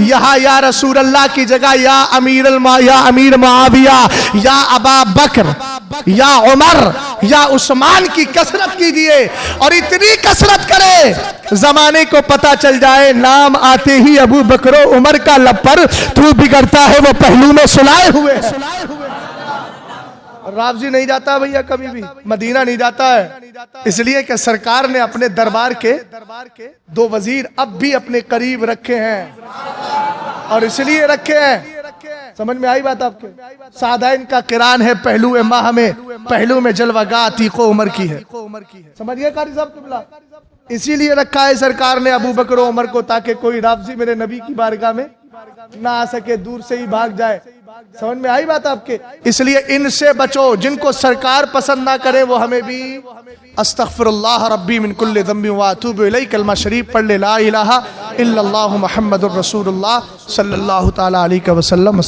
यहाँ या रसूल अल्लाह की जगह या अमीर मुआविया या अबा बकर या उमर या उस्मान की कसरत कीजिए, और इतनी कसरत करे जमाने को पता चल जाए नाम आते ही अबू बकर उमर का लब पर तू बिगड़ता है वो पहलू में सुलाए हुए। राफजी नहीं जाता भैया, कभी भी मदीना नहीं जाता है, इसलिए कि सरकार ने अपने दरबार के 2 वजीर अब भी अपने करीब रखे हैं, और इसलिए रखे हैं। समझ में आई बात आपके? सादाइन का किरान है पहलू माह में, पहलू में जलवागा तीको उमर की है। समझ गए कारी साहब किबला? इसीलिए रखा है सरकार ने अबू बकर उमर को, ताकि कोई राफजी मेरे नबी की बारगाह में ना आ सके, दूर से ही भाग जाए। समझ में आई बात आपके? इसलिए इनसे बचो, जिनको सरकार पसंद ना करे वो हमें भी अस्तगफिरुल्लाह रब्बी मिन कुल्लि ज़ंबि व अतूबु इलैहि कलमा शरीफ पढ़ ले, ला इलाहा इल्लल्लाहु मुहम्मदुर रसूलुल्लाह सल्लल्लाहु तआला अलैहि वसल्लम।